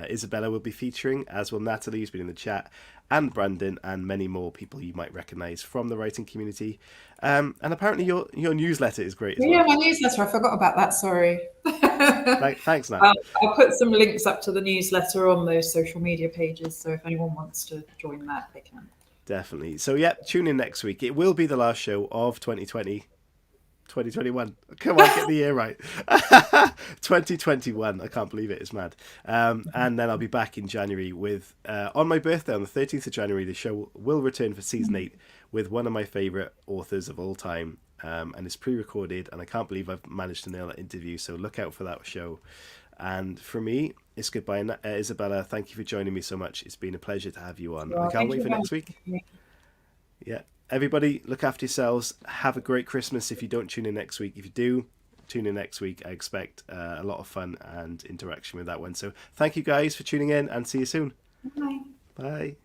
Isabella will be featuring, as will Natalie, who's been in the chat, and Brandon, and many more people you might recognise from the writing community. And apparently your newsletter is great as well. Yeah, my newsletter. I forgot about that. Sorry. Thanks, Nat. I'll put some links up to the newsletter on those social media pages. So if anyone wants to join that, they can. Definitely. So, yeah, tune in next week. It will be the last show of 2021. Come on, get the year right. 2021. I can't believe it. It's mad. And then I'll be back in January with, on my birthday, on the 13th of January, the show will return for season 8 with one of my favourite authors of all time. And it's pre-recorded, and I can't believe I've managed to nail that interview. So look out for that show. And for me, it's goodbye. Isabella, thank you for joining me so much. It's been a pleasure to have you on. Well, I can't wait for next week. Yeah. Everybody, look after yourselves. Have a great Christmas if you don't tune in next week. If you do tune in next week, I expect a lot of fun and interaction with that one. So thank you guys for tuning in, and see you soon. Bye. Bye.